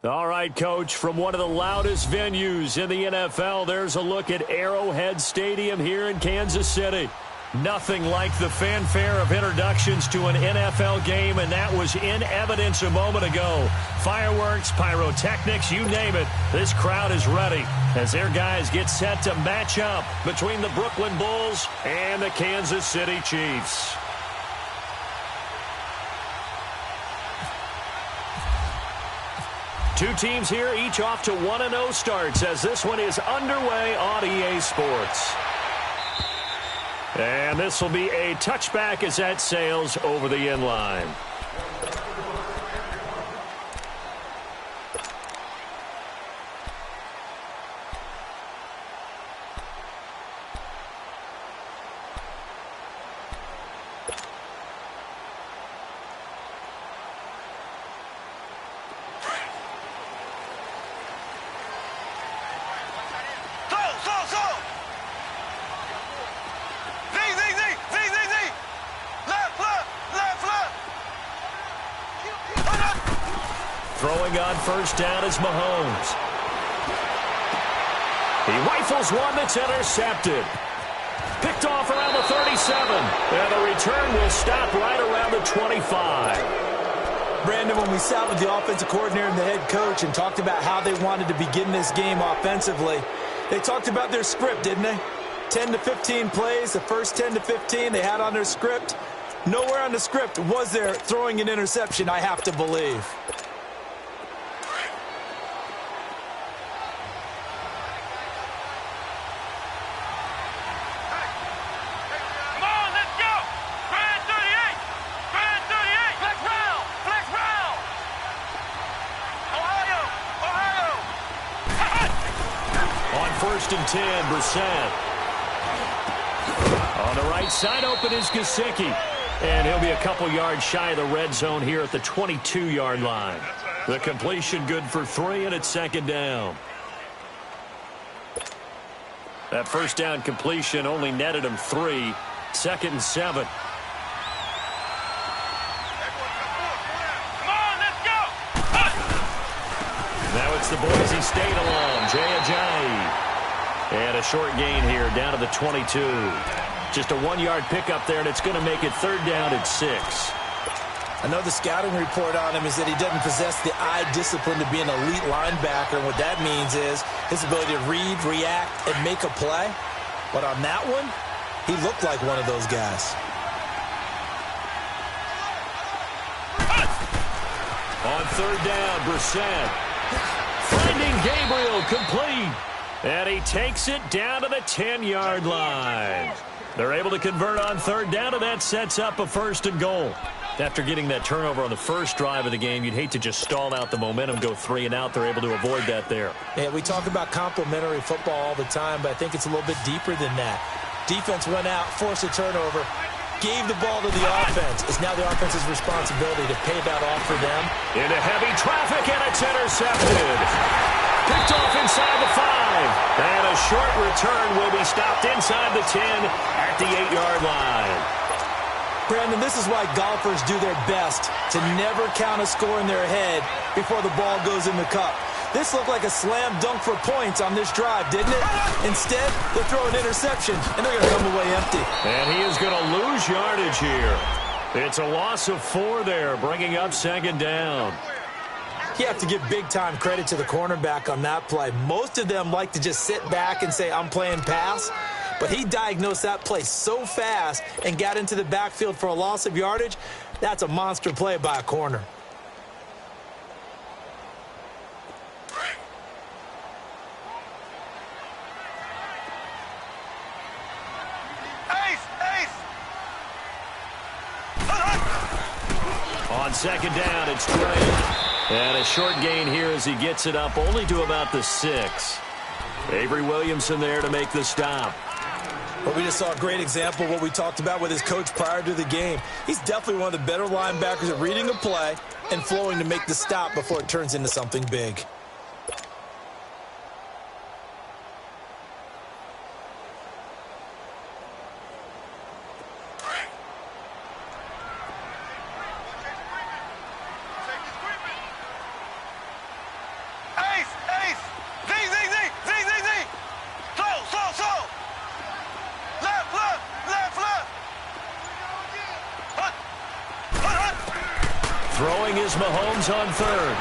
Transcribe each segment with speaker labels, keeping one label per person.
Speaker 1: All right, Coach, from one of the loudest venues in the NFL, there's a look at Arrowhead Stadium here in Kansas City. Nothing like the fanfare of introductions to an NFL game, and that was in evidence a moment ago. Fireworks, pyrotechnics, you name it. This crowd is ready as their guys get set to match up between the Brooklyn Bulls and the Kansas City Chiefs. Two teams here, each off to 1-0 starts as this one is underway on EA Sports. And this will be a touchback as that sails over the end line. Throwing on first down is Mahomes. He rifles one that's intercepted. Picked off around the 37. And the return will stop right around the 25.
Speaker 2: Brandon, when we sat with the offensive coordinator and the head coach and talked about how they wanted to begin this game offensively, they talked about their script, didn't they? 10 to 15 plays, the first 10 to 15 they had on their script. Nowhere on the script was there throwing an interception, I have to believe.
Speaker 1: First and 10, Brissett. On the right side, open is Gesicki. And he'll be a couple yards shy of the red zone here at the 22-yard line. The completion good for 3, and it's second down. That first down completion only netted him 3. Second and 7. Now it's the Boise State alum, Jay Ajayi. And a short gain here down to the 22. Just a 1-yard pickup there, and it's going to make it third down at 6.
Speaker 2: I know the scouting report on him is that he doesn't possess the eye discipline to be an elite linebacker. And what that means is his ability to read, react, and make a play. But on that one, he looked like one of those guys.
Speaker 1: On third down, Brissett. Finding Gabriel, complete. And he takes it down to the 10-yard line. They're able to convert on third down, and that sets up a first and goal. After getting that turnover on the first drive of the game, you'd hate to just stall out the momentum, go 3 and out. They're able to avoid that there.
Speaker 2: Yeah, we talk about complementary football all the time, but I think it's a little bit deeper than that. Defense went out, forced a turnover, gave the ball to the offense. It's now the offense's responsibility to pay that off for them.
Speaker 1: Into heavy traffic, and it's intercepted. Picked off inside the 5. And a short return will be stopped inside the 10 at the 8-yard line.
Speaker 2: Brandon, this is why golfers do their best to never count a score in their head before the ball goes in the cup. This looked like a slam dunk for points on this drive, didn't it? Instead, they throw an interception, and they're going to come away empty.
Speaker 1: And he is going to lose yardage here. It's a loss of 4 there, bringing up second down.
Speaker 2: You have to give big-time credit to the cornerback on that play. Most of them like to just sit back and say, I'm playing pass. But he diagnosed that play so fast and got into the backfield for a loss of yardage. That's a monster play by a corner.
Speaker 1: On second down, it's Trey. And a short gain here as he gets it up only to about the 6. Avery Williamson there to make the stop.
Speaker 2: Well, we just saw a great example of what we talked about with his coach prior to the game. He's definitely one of the better linebackers at reading a play and flowing to make the stop before it turns into something big.
Speaker 1: Throwing is Mahomes on third.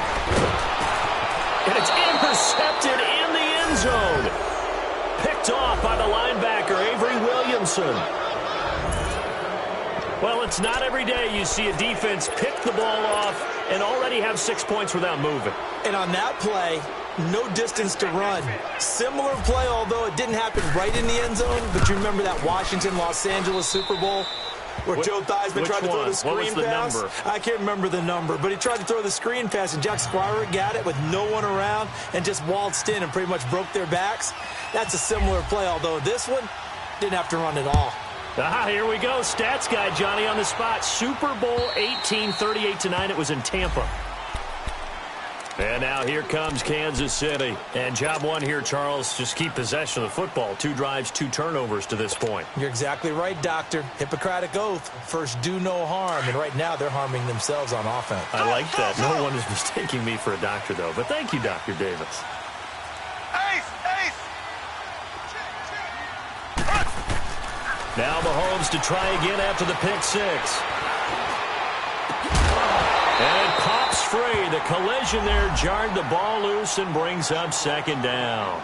Speaker 1: And it's intercepted in the end zone. Picked off by the linebacker, Avery Williamson. Well, it's not every day you see a defense pick the ball off and already have 6 points without moving.
Speaker 2: And on that play, no distance to run. Similar play, although it didn't happen right in the end zone. But you remember that Washington-Los Angeles Super Bowl where Joe Theismann tried to throw the screen pass?
Speaker 1: Number?
Speaker 2: I can't remember the number, but he tried to throw the screen pass, and Jack Squire got it with no one around and just waltzed in and pretty much broke their backs. That's a similar play, although this one didn't have to run at all.
Speaker 1: Here we go. Stats guy Johnny on the spot. Super Bowl 18, 38-9. It was in Tampa. And now here comes Kansas City. And job one here, Charles, just keep possession of the football. 2 drives, 2 turnovers to this point.
Speaker 2: You're exactly right, Doctor. Hippocratic oath. First, do no harm. And right now, they're harming themselves on offense.
Speaker 1: I like that. No one is mistaking me for a doctor, though. But thank you, Dr. Davis. Now Mahomes to try again after the pick 6. And it pops free. The collision there jarred the ball loose and brings up second down.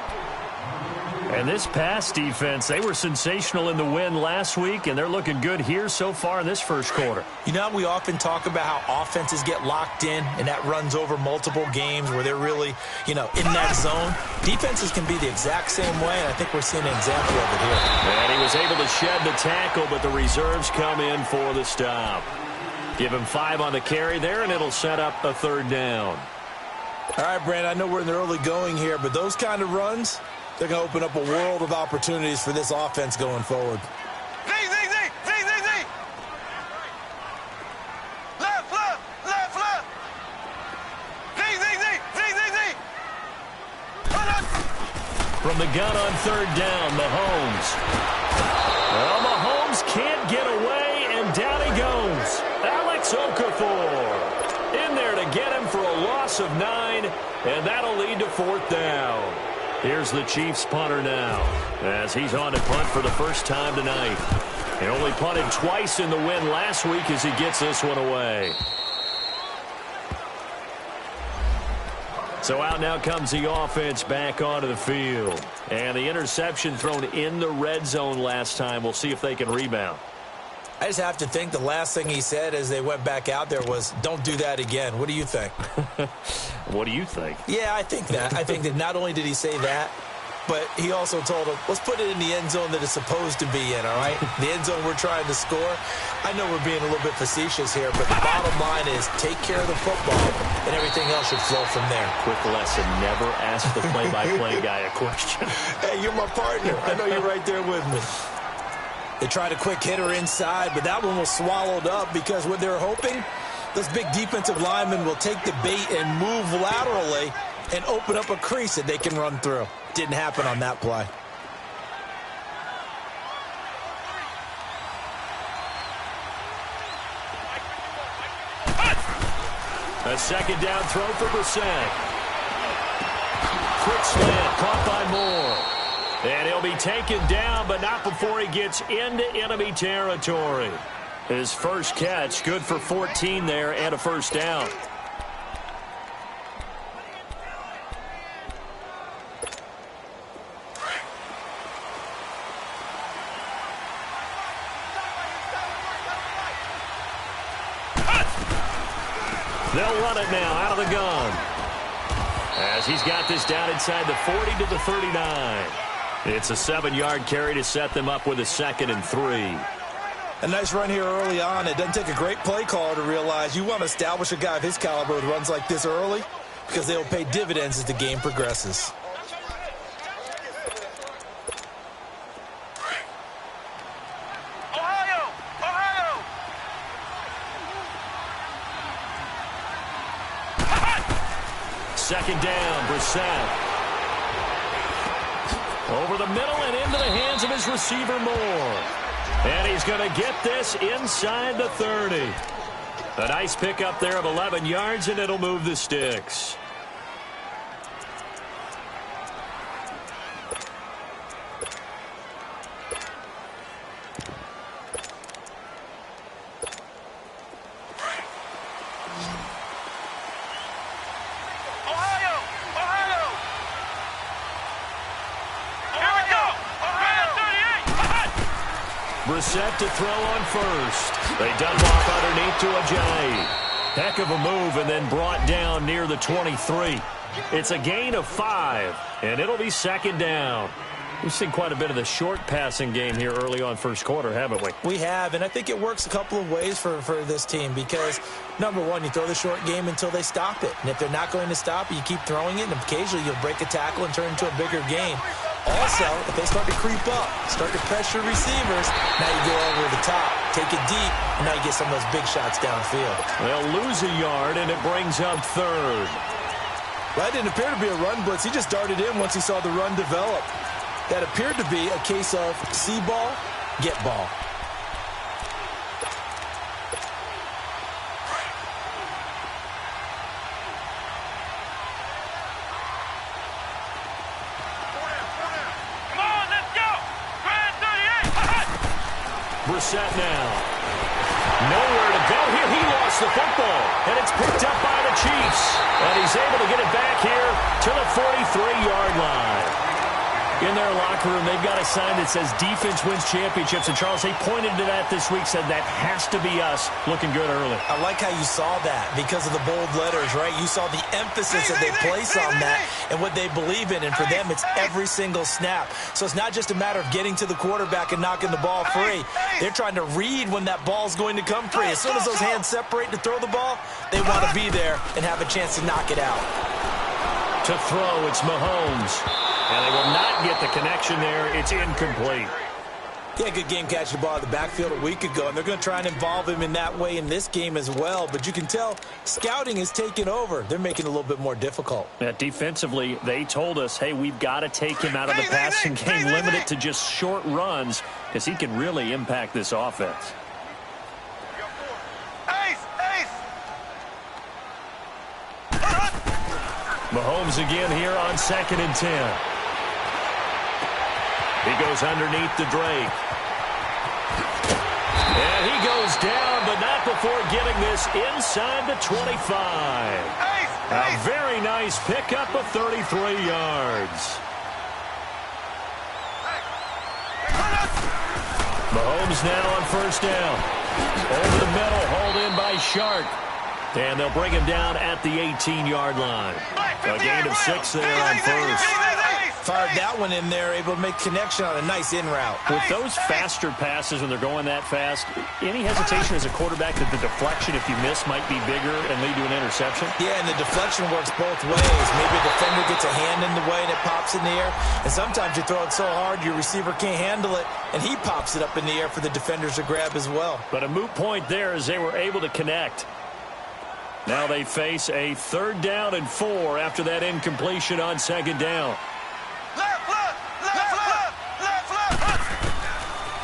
Speaker 1: And this pass defense, they were sensational in the win last week, and they're looking good here so far in this first quarter.
Speaker 2: You know, we often talk about how offenses get locked in, and that runs over multiple games where they're really, in that zone. Defenses can be the exact same way, and I think we're seeing an example of it here.
Speaker 1: And he was able to shed the tackle, but the reserves come in for the stop. Give him 5 on the carry there, and it'll set up a third down.
Speaker 2: All right, Brandon, I know we're in the early going here, but those kind of runs, they're going to open up a world of opportunities for this offense going forward.
Speaker 3: Z. Left. Z.
Speaker 1: From the gun on third down, Mahomes. Well, Mahomes can't get away, and down he goes. Alex Okafor in there to get him for a loss of 9, and that'll lead to fourth down. Here's the Chiefs punter now, as he's on to punt for the first time tonight. He only punted twice in the win last week as he gets this one away. So out now comes the offense back onto the field. And the interception thrown in the red zone last time. We'll see if they can rebound.
Speaker 2: I just have to think the last thing he said as they went back out there was, don't do that again. What do you think?
Speaker 1: What do you think?
Speaker 2: Yeah, I think that. I think that not only did he say that, but he also told him, let's put it in the end zone that it's supposed to be in, all right? The end zone we're trying to score. I know we're being a little bit facetious here, but the bottom line is take care of the football, and everything else should flow from there.
Speaker 1: Quick lesson, never ask the play-by-play guy a question.
Speaker 2: Hey, you're my partner. I know you're right there with me. They tried a quick hitter inside, but that one was swallowed up because what they're hoping, those big defensive linemen will take the bait and move laterally and open up a crease that they can run through. Didn't happen on that play.
Speaker 1: A second down throw for Brissett. Quick slant, caught by Moore. And he'll be taken down, but not before he gets into enemy territory. His first catch, good for 14 there and a first down. They'll run it now out of the gun. As he's got this down inside the 40 to the 39. It's a 7-yard carry to set them up with a 2nd and 3.
Speaker 2: A nice run here early on. It doesn't take a great play caller to realize you want to establish a guy of his caliber with runs like this early because they will pay dividends as the game progresses.
Speaker 1: Second down, Brissett. Over the middle and into the hands of his receiver, Moore. And he's going to get this inside the 30. A nice pickup there of 11 yards, and it'll move the sticks. set to throw on first. They dump off underneath to Ajay. Heck of a move and then brought down near the 23. It's a gain of 5, and it'll be second down. We've seen quite a bit of the short passing game here early on first quarter, haven't we?
Speaker 2: We have, and I think it works a couple of ways for this team because, number one, you throw the short game until they stop it. And if they're not going to stop it, you keep throwing it, and occasionally you'll break a tackle and turn into a bigger game. Also, if they start to creep up, start to pressure receivers, now you go over the top, take it deep, and now you get some of those big shots downfield.
Speaker 1: They'll lose a yard, and it brings up third.
Speaker 2: That didn't appear to be a run blitz. He just darted in once he saw the run develop. That appeared to be a case of see ball, get ball.
Speaker 3: Come on, let's go. Grand 38.
Speaker 1: Brissett now. Nowhere to go here. He lost the football, and it's picked up by the Chiefs. And he's able to get it back here to the 43-yard line. In their locker room, they've got a sign that says defense wins championships. And Charles, they pointed to that this week, said that has to be us. Looking good early.
Speaker 2: I like how you saw that because of the bold letters, right? You saw the emphasis that they place on that and what they believe in. And for them, it's every single snap. So it's not just a matter of getting to the quarterback and knocking the ball free. They're trying to read when that ball's going to come free. As soon as those hands separate to throw the ball, they want to be there and have a chance to knock it out.
Speaker 1: To throw, it's Mahomes. And they will not get the connection there. It's incomplete.
Speaker 2: Yeah, good game catching the ball in the backfield a week ago, and they're going to try and involve him in that way in this game as well. But you can tell scouting is taking over. They're making it a little bit more difficult.
Speaker 1: Yeah, defensively, they told us, hey, we've got to take him out of the passing game, limit it to just short runs, because he can really impact this offense. Mahomes again here on 2nd and 10. He goes underneath to Drake. And he goes down, but not before getting this inside the 25. A very nice pickup of 33 yards. Mahomes now on first down. Over the middle, hauled in by Shark. And they'll bring him down at the 18-yard line. A gain of 6 there on first.
Speaker 2: Fired that one in there, able to make connection on a nice in route.
Speaker 1: With those faster passes when they're going that fast, any hesitation as a quarterback that the deflection, if you miss, might be bigger and lead to an interception?
Speaker 2: Yeah, and the deflection works both ways. Maybe a defender gets a hand in the way and it pops in the air. And sometimes you throw it so hard your receiver can't handle it, and he pops it up in the air for the defenders to grab as well.
Speaker 1: But a moot point there as they were able to connect. Now they face a 3rd down and 4 after that incompletion on 2nd down.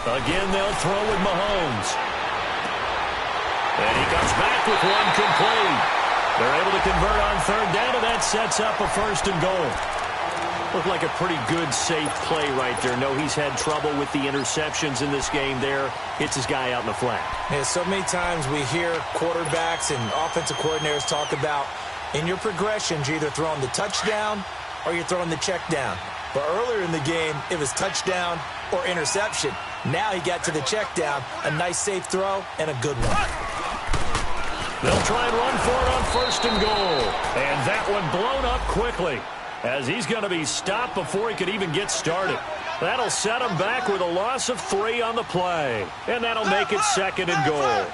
Speaker 1: Again, they'll throw with Mahomes. And he comes back with one complete. They're able to convert on 3rd down, and that sets up a 1st and goal. Looked like a pretty good, safe play right there. No, he's had trouble with the interceptions in this game there. Hits his guy out in the flat.
Speaker 2: Yeah, so many times we hear quarterbacks and offensive coordinators talk about in your progressions, you're either throwing the touchdown or you're throwing the check down. But earlier in the game, it was touchdown or interception. Now he got to the check down, a nice safe throw, and a good one.
Speaker 1: They'll try and run for it on 1st and goal. And that one blown up quickly, as he's going to be stopped before he could even get started. That'll set him back with a loss of 3 on the play. And that'll make it 2nd and goal.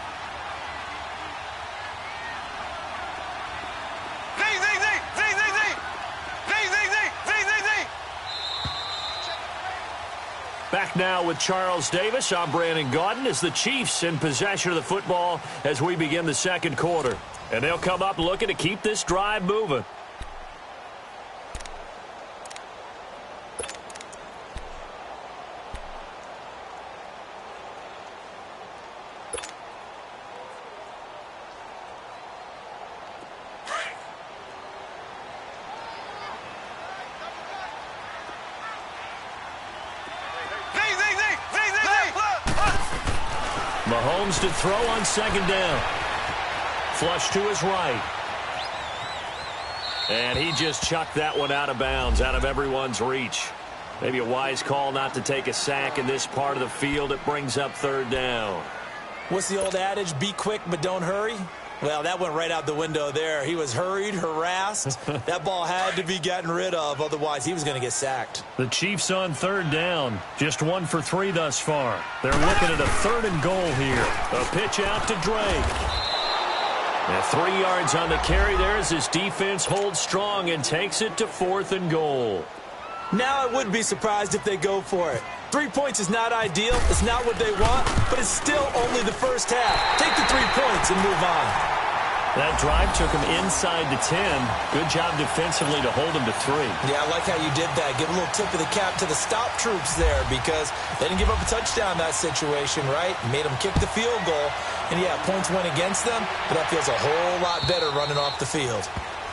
Speaker 1: Back now with Charles Davis. I'm Brandon Gaudin as the Chiefs in possession of the football as we begin the 2nd quarter. And they'll come up looking to keep this drive moving. Mahomes to throw on 2nd down. Flush to his right. And he just chucked that one out of bounds, out of everyone's reach. Maybe a wise call not to take a sack in this part of the field. It brings up third down.
Speaker 2: What's the old adage? Be quick, but don't hurry. Well, that went right out the window there. He was hurried, harassed. That ball had to be gotten rid of. Otherwise, he was going to get sacked.
Speaker 1: The Chiefs on third down. Just 1 for 3 thus far. They're looking at a 3rd and goal here. A pitch out to Drake. Now 3 yards on the carry there as his defense holds strong and takes it to 4th and goal.
Speaker 2: Now I would be surprised if they go for it. 3 points is not ideal. It's not what they want, but it's still only the first half. Take the 3 points and move on.
Speaker 1: That drive took him inside the 10. Good job defensively to hold him to 3.
Speaker 2: Yeah, I like how you did that. Give a little tip of the cap to the stop troops there because they didn't give up a touchdown in that situation, right? Made them kick the field goal. And, yeah, points went against them, but that feels a whole lot better running off the field.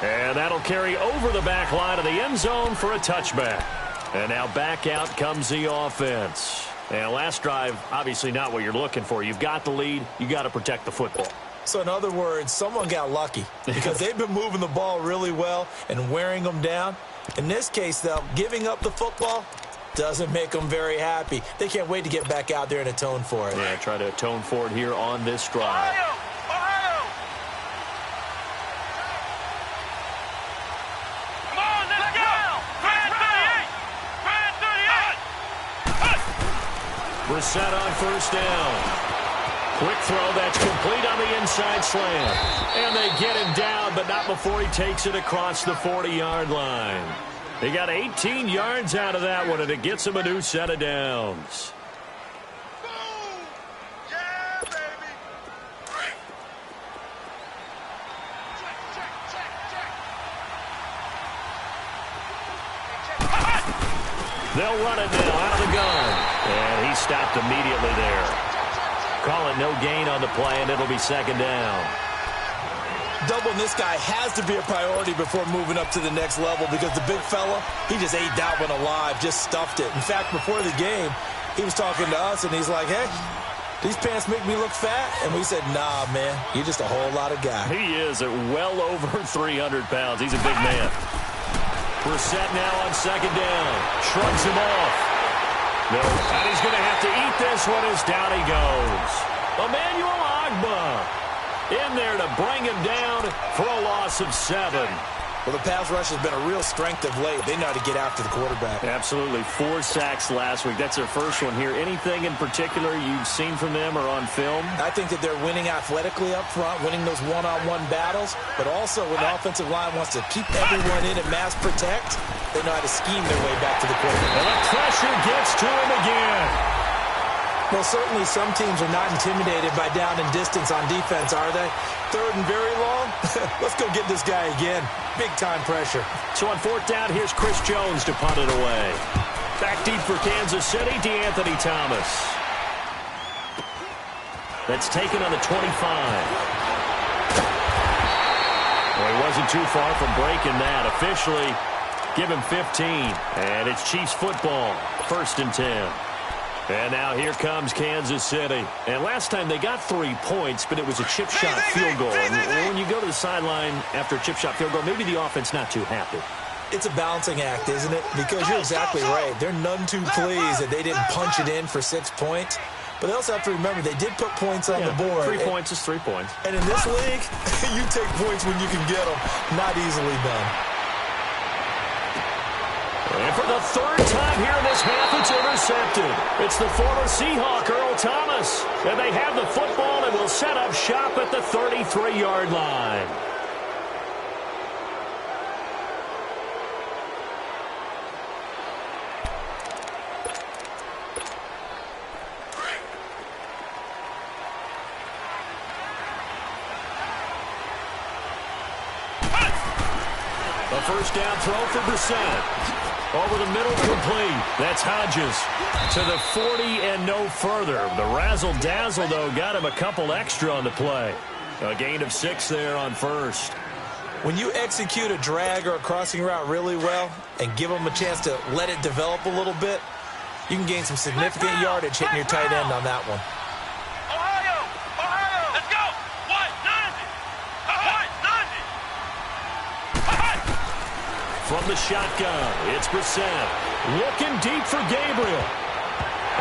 Speaker 1: And that'll carry over the back line of the end zone for a touchback. And now back out comes the offense. And last drive, obviously not what you're looking for. You've got the lead. You got to protect the football.
Speaker 2: So in other words, someone got lucky because they've been moving the ball really well and wearing them down. In this case, though, giving up the football doesn't make them very happy. They can't wait to get back out there and atone for it.
Speaker 1: Yeah, try to atone for it here on this drive. Brissett on first down. Quick throw that's complete on the inside slant. And they get him down, but not before he takes it across the 40-yard line. They got 18 yards out of that one, and it gets him a new set of downs. They'll run it now out of the gun. And he stopped immediately there. Call it no gain on the play, and it'll be 2nd down.
Speaker 2: Doubling this guy has to be a priority before moving up to the next level because the big fella, he just ate that one alive, just stuffed it. In fact, before the game, he was talking to us, and he's like, hey, these pants make me look fat? And we said, nah, man, you're just a whole lot of guy.
Speaker 1: He is at well over 300 pounds. He's a big man. Brissett now on 2nd down. Shrugs him off. No, and he's going to have to eat this one as down he goes. Emmanuel Ogbah in there to bring him down for a loss of 7.
Speaker 2: Well, the pass rush has been a real strength of late. They know how to get after the quarterback.
Speaker 1: Absolutely. 4 sacks last week. That's their first one here. Anything in particular you've seen from them or on film?
Speaker 2: I think that they're winning athletically up front, winning those one-on-one battles, but also when the offensive line wants to keep everyone in and mass protect, they know how to scheme their way back to the quarterback.
Speaker 1: And the pressure gets to him again.
Speaker 2: Well, certainly some teams are not intimidated by down and distance on defense, are they? 3rd and very long? Let's go get this guy again. Big-time pressure.
Speaker 1: So on 4th down, here's Chris Jones to punt it away. Back deep for Kansas City, DeAnthony Thomas. That's taken on the 25. Well, he wasn't too far from breaking that. Officially, give him 15. And it's Chiefs football, 1st and 10. And now here comes Kansas City. And last time they got 3 points, but it was a chip shot field goal. And when you go to the sideline after a chip shot field goal, maybe the offense not too happy.
Speaker 2: It's a balancing act, isn't it? Because you're exactly right. They're none too pleased that they didn't punch it in for 6 points. But they also have to remember they did put points on the board.
Speaker 1: 3 points is 3 points.
Speaker 2: And in this league, you take points when you can get them. Not easily done.
Speaker 1: And for the 3rd time here in this half, it's intercepted. It's the former Seahawk, Earl Thomas. And they have the football and will set up shop at the 33-yard line. A 1st down throw for Brissett. Over the middle, complete. That's Hodges to the 40 and no further. The razzle-dazzle, though, got him a couple extra on the play. A gain of 6 there on 1st.
Speaker 2: When you execute a drag or a crossing route really well and give them a chance to let it develop a little bit, you can gain some significant yardage hitting your tight end on that one.
Speaker 3: Let's go. What? 90. What? 90.
Speaker 1: From From the shotgun, it's Brissett. Looking deep for Gabriel.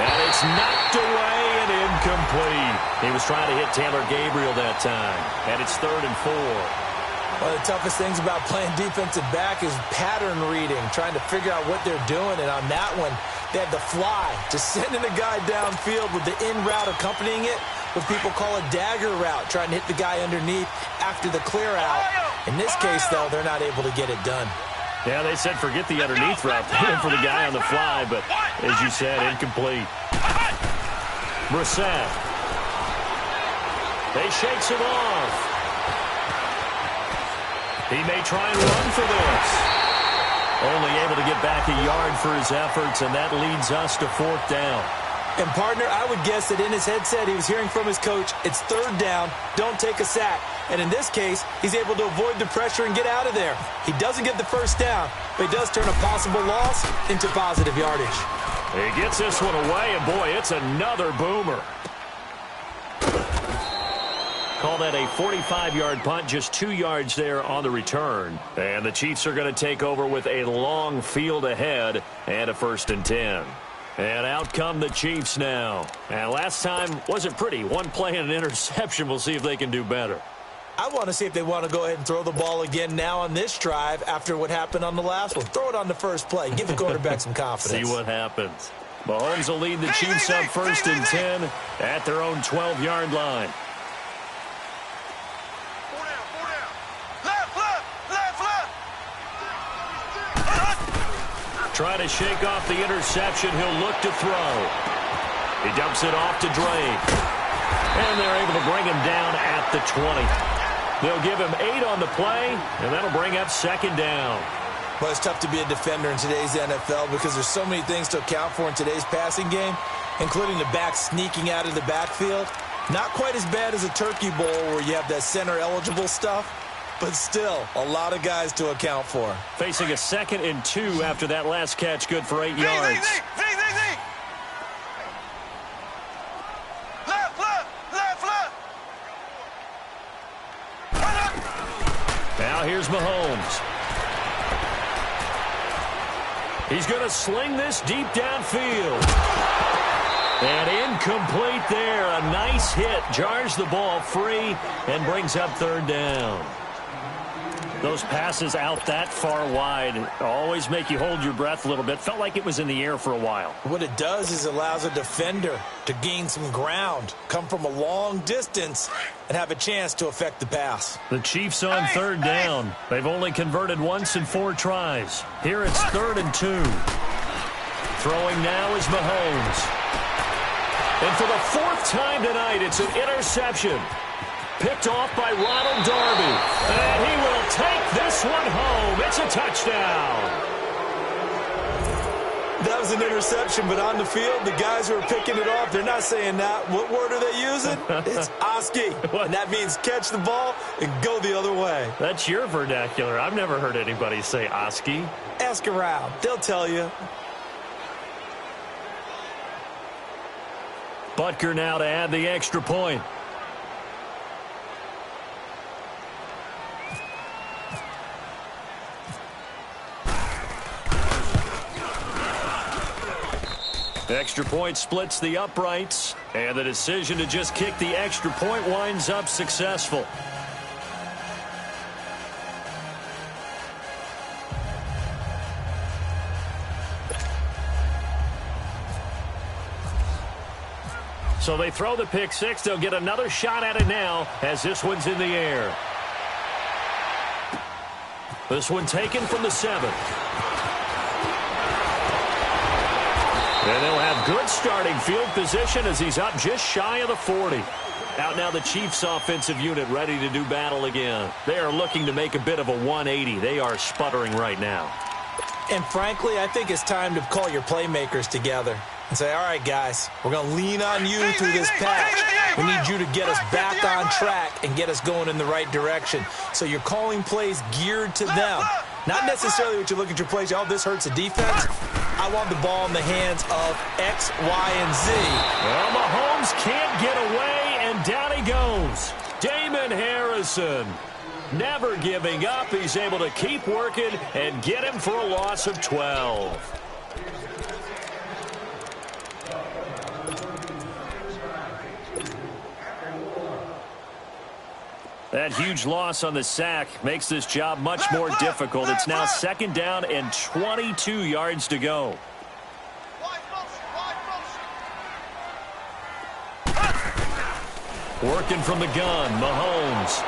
Speaker 1: And it's knocked away and incomplete. He was trying to hit Taylor Gabriel that time. And it's 3rd and 4.
Speaker 2: One of the toughest things about playing defensive back is pattern reading, trying to figure out what they're doing. And on that one, they had the fly, just sending a guy downfield with the in route accompanying it, what people call a dagger route, trying to hit the guy underneath after the clear out. In this case, though, they're not able to get it done.
Speaker 1: Yeah, they said forget the underneath route for the guy on the fly, but as you said, incomplete. Brissett. They shakes him off. He may try and run for this. Only able to get back a yard for his efforts, and that leads us to 4th down.
Speaker 2: And, partner, I would guess that in his headset he was hearing from his coach, it's 3rd down, don't take a sack. And in this case, he's able to avoid the pressure and get out of there. He doesn't get the 1st down, but he does turn a possible loss into positive yardage.
Speaker 1: He gets this one away, and, boy, it's another boomer. Call that a 45-yard punt, just 2 yards there on the return. And the Chiefs are going to take over with a long field ahead and a 1st and 10. And out come the Chiefs now. And last time wasn't pretty. One play and an interception. We'll see if they can do better.
Speaker 2: I want to see if they want to go ahead and throw the ball again now on this drive after what happened on the last one. Throw it on the first play. Give the quarterback some confidence.
Speaker 1: See what happens. Mahomes will lead the Chiefs up 1st and 10 at their own 12-yard line. Trying to shake off the interception. He'll look to throw. He dumps it off to Drake. And they're able to bring him down at the 20. They'll give him 8 on the play, and that'll bring up 2nd down.
Speaker 2: Well, it's tough to be a defender in today's NFL because there's so many things to account for in today's passing game, including the back sneaking out of the backfield. Not quite as bad as a turkey bowl where you have that center-eligible stuff, but still, a lot of guys to account for.
Speaker 1: Facing a 2nd and 2 after that last catch, good for 8 yards. Now here's Mahomes. He's going to sling this deep downfield. And incomplete there. A nice hit. Jars the ball free and brings up 3rd down. Those passes out that far wide always make you hold your breath a little bit. Felt like it was in the air for a while.
Speaker 2: What it does is it allows a defender to gain some ground, come from a long distance, and have a chance to affect the pass.
Speaker 1: The Chiefs on 3rd down. They've only converted once in 4 tries. Here it's 3rd and 2. Throwing now is Mahomes. And for the 4th time tonight, it's an interception. Picked off by Ronald Darby. And he will take this one home. It's a touchdown.
Speaker 2: That was an interception, but on the field, the guys who are picking it off, they're not saying that. What word are they using? It's Oski. And that means catch the ball and go the other way.
Speaker 1: That's your vernacular. I've never heard anybody say Oski.
Speaker 2: Ask around. They'll tell you.
Speaker 1: Butker now to add the extra point. Extra point splits the uprights, and the decision to just kick the extra point winds up successful. So they throw the pick six. They'll get another shot at it now as this one's in the air. This one taken from the 7. And they'll have good starting field position as he's up just shy of the 40. Out now the Chiefs offensive unit ready to do battle again. They are looking to make a bit of a 180. They are sputtering right now.
Speaker 2: And frankly, I think it's time to call your playmakers together and say, all right, guys, we're going to lean on you through this patch. We need you to get us back on track and get us going in the right direction. So you're calling plays geared to them. Not necessarily what you look at your plays, oh, this hurts the defense. I want the ball in the hands of X, Y, and Z.
Speaker 1: Well, Mahomes can't get away, and down he goes. Damon Harrison. Never giving up. He's able to keep working and get him for a loss of 12. That huge loss on the sack makes this job much more difficult. It's now 2nd down and 22 yards to go. Working from the gun, Mahomes.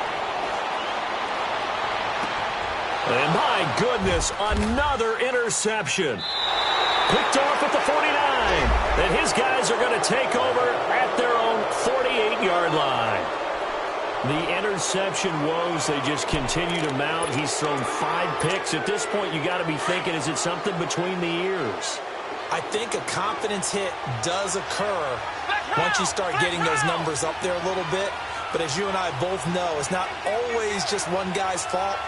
Speaker 1: And my goodness, another interception. Picked off at the 49. And his guys are going to take over at their own 48-yard line. The interception woes, they just continue to mount. He's thrown 5 picks. At this point, you got to be thinking, is it something between the ears?
Speaker 2: I think a confidence hit does occur once you start getting those numbers up there a little bit. But as you and I both know, it's not always just one guy's fault.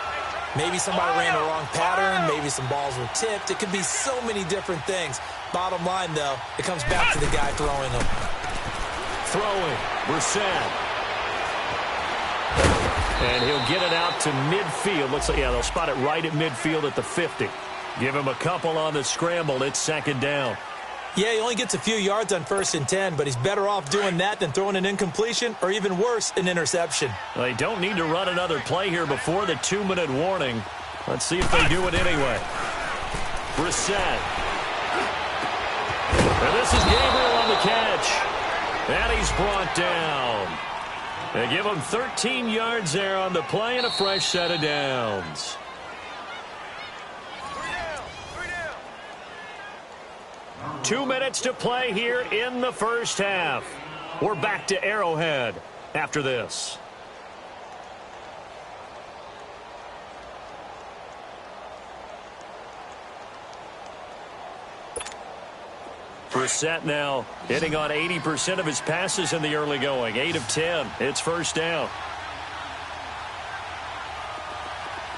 Speaker 2: Maybe somebody ran the wrong pattern. Maybe some balls were tipped. It could be so many different things. Bottom line, though, it comes back to the guy throwing them.
Speaker 1: Throwing, Brissett. And he'll get it out to midfield. Looks like, yeah, they'll spot it right at midfield at the 50. Give him a couple on the scramble. It's 2nd down.
Speaker 2: Yeah, he only gets a few yards on 1st and 10, but he's better off doing that than throwing an incompletion or even worse, an interception.
Speaker 1: They don't need to run another play here before the 2-minute warning. Let's see if they do it anyway. Brissett. And this is Gabriel on the catch. And he's brought down. They give him 13 yards there on the play and a fresh set of downs. 2 minutes to play here in the first half. We're back to Arrowhead after this. Brissett now hitting on 80% of his passes in the early going. 8 of 10. It's 1st down.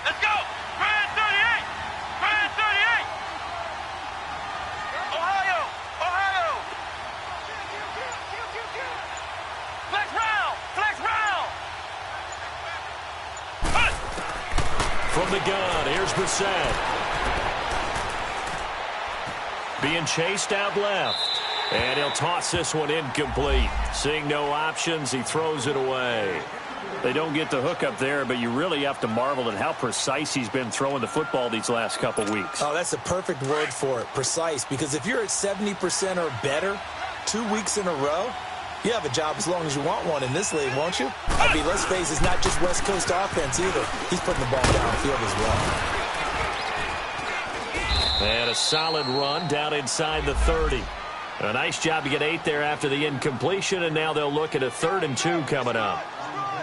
Speaker 3: Let's go! Grand 38! Grand 38! Ohio! Ohio! Flex round! Flex round!
Speaker 1: From the gun, here's Brissett. Being chased out left. And he'll toss this one incomplete. Seeing no options, he throws it away. They don't get the hook up there, but you really have to marvel at how precise he's been throwing the football these last couple weeks.
Speaker 2: Oh, that's the perfect word for it, precise. Because if you're at 70% or better 2 weeks in a row, you have a job as long as you want one in this league, won't you? I mean, let's face it, it's not just West Coast offense either. He's putting the ball downfield as well.
Speaker 1: And a solid run down inside the 30. A nice job to get 8 there after the incompletion, and now they'll look at a 3rd and 2 coming up.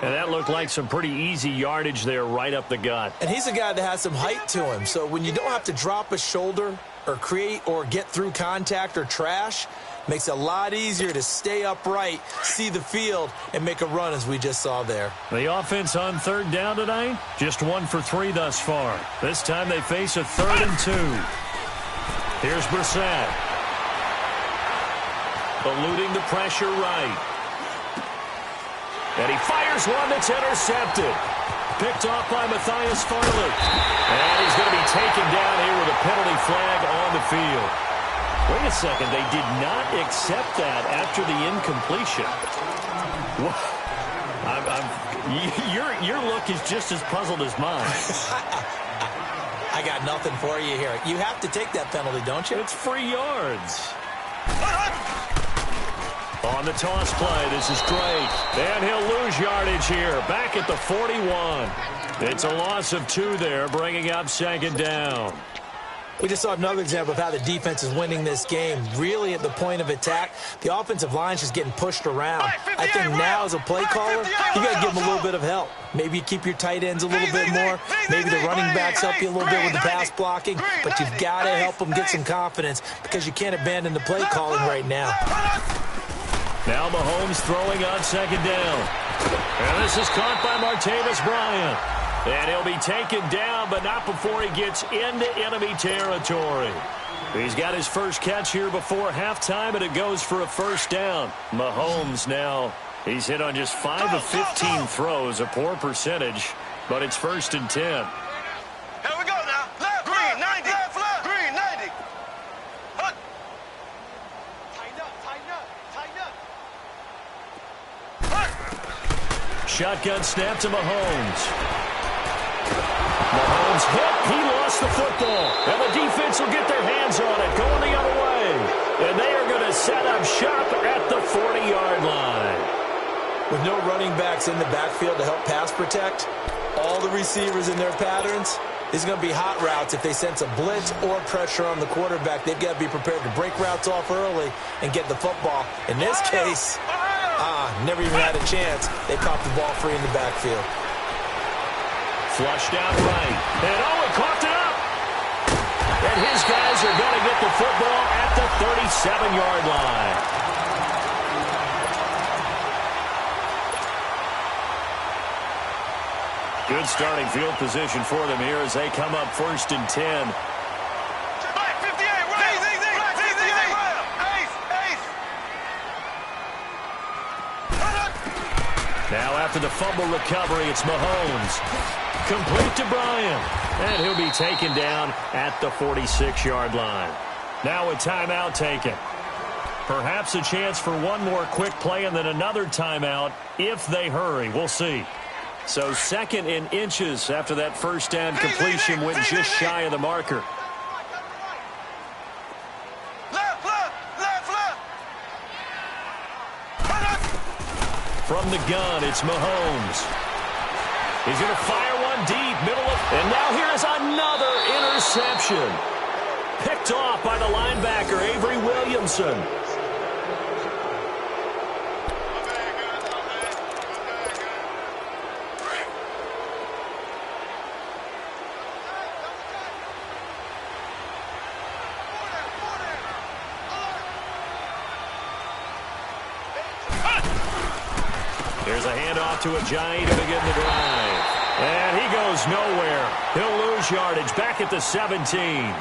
Speaker 1: And that looked like some pretty easy yardage there right up the gut.
Speaker 2: And he's a guy that has some height to him, so when you don't have to drop a shoulder or create or get through contact or trash, makes it a lot easier to stay upright, see the field, and make a run as we just saw there.
Speaker 1: The offense on 3rd down tonight, just 1 for 3 thus far. This time they face a 3rd and 2. Here's Brissett. Eluding the pressure right. And he fires one that's intercepted. Picked off by Matthias Farley. And he's going to be taken down here with a penalty flag on the field. Wait a second. They did not accept that after the incompletion. Your look is just as puzzled as mine.
Speaker 2: I got nothing for you here. You have to take that penalty, don't you?
Speaker 1: It's free yards. On the toss play, this is great. And he'll lose yardage here. Back at the 41. It's a loss of 2 there, bringing up 2nd down.
Speaker 2: We just saw another example of how the defense is winning this game. Really at the point of attack, the offensive line's just getting pushed around. I think now as a play caller, you got to give them a little bit of help. Maybe you keep your tight ends a little bit more. Maybe the running backs help you a little bit with the pass blocking. But you've got to help them get some confidence because you can't abandon the play calling right now.
Speaker 1: Now Mahomes throwing on 2nd down. And this is caught by Martavis Bryant. And he'll be taken down, but not before he gets into enemy territory. He's got his first catch here before halftime, and it goes for a 1st down. Mahomes now, he's hit on just 5 of 15 throws, a poor percentage. But it's 1st and 10.
Speaker 3: Here we go now. Left, green, 90. Left, left. Green, 90. Hut. Tighten up, tighten up, tighten up. Hut.
Speaker 1: Shotgun snap to Mahomes. Mahomes hit. He lost the football. And the defense will get their hands on it, going the other way. And they are going to set up shop at the 40-yard line.
Speaker 2: With no running backs in the backfield to help pass protect, all the receivers in their patterns, these are going to be hot routes. If they sense a blitz or pressure on the quarterback, they've got to be prepared to break routes off early and get the football. In this case, never even had a chance. They popped the ball free in the backfield.
Speaker 1: Flushed out right. And he caught it up. And his guys are going to get the football at the 37-yard line. Good starting field position for them here as they come up 1st and 10.
Speaker 3: Black 58, right. Black 58, right. Ace.
Speaker 1: Now after the fumble recovery, it's Mahomes. Complete to Bryant. And he'll be taken down at the 46-yard line. Now a timeout taken. Perhaps a chance for one more quick play and then another timeout if they hurry. We'll see. So 2nd and inches after that first down completion went just shy of the marker.
Speaker 3: Left, left, left, left.
Speaker 1: From the gun, it's Mahomes. He's going to fire one deep, middle of, and now here is another interception. Picked off by the linebacker, Avery Williamson. Here's a handoff to Ajayi to begin the drive. And he goes nowhere. He'll lose yardage back at the 17.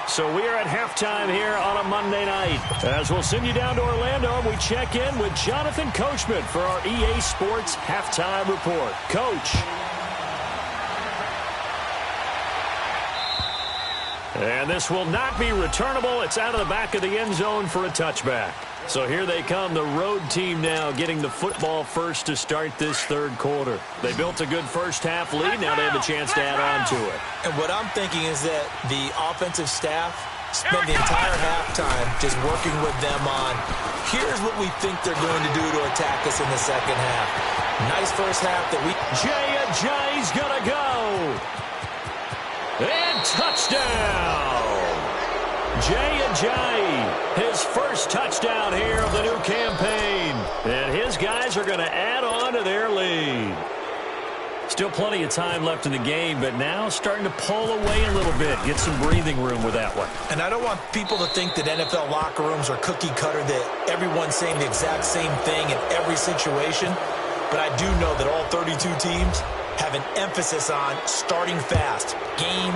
Speaker 1: So we are at halftime here on a Monday night. As we'll send you down to Orlando, and we check in with Jonathan Coachman for our EA Sports Halftime Report. Coach. And this will not be returnable. It's out of the back of the end zone for a touchback. So here they come, the road team now getting the football first to start this third quarter. They built a good first half lead. Now they have a chance to add on to it.
Speaker 2: And what I'm thinking is that the offensive staff spend the entire halftime just working with them on, here's what we think they're going to do to attack us in the second half. Nice first half that we...
Speaker 1: Ajayi's going to go. And touchdown. Ajayi, his first touchdown here of the new campaign. And his guys are going to add on to their lead. Still plenty of time left in the game, but now starting to pull away a little bit. Get some breathing room with that one.
Speaker 2: And I don't want people to think that NFL locker rooms are cookie cutter, that everyone's saying the exact same thing in every situation. But I do know that all 32 teams have an emphasis on starting fast. Game,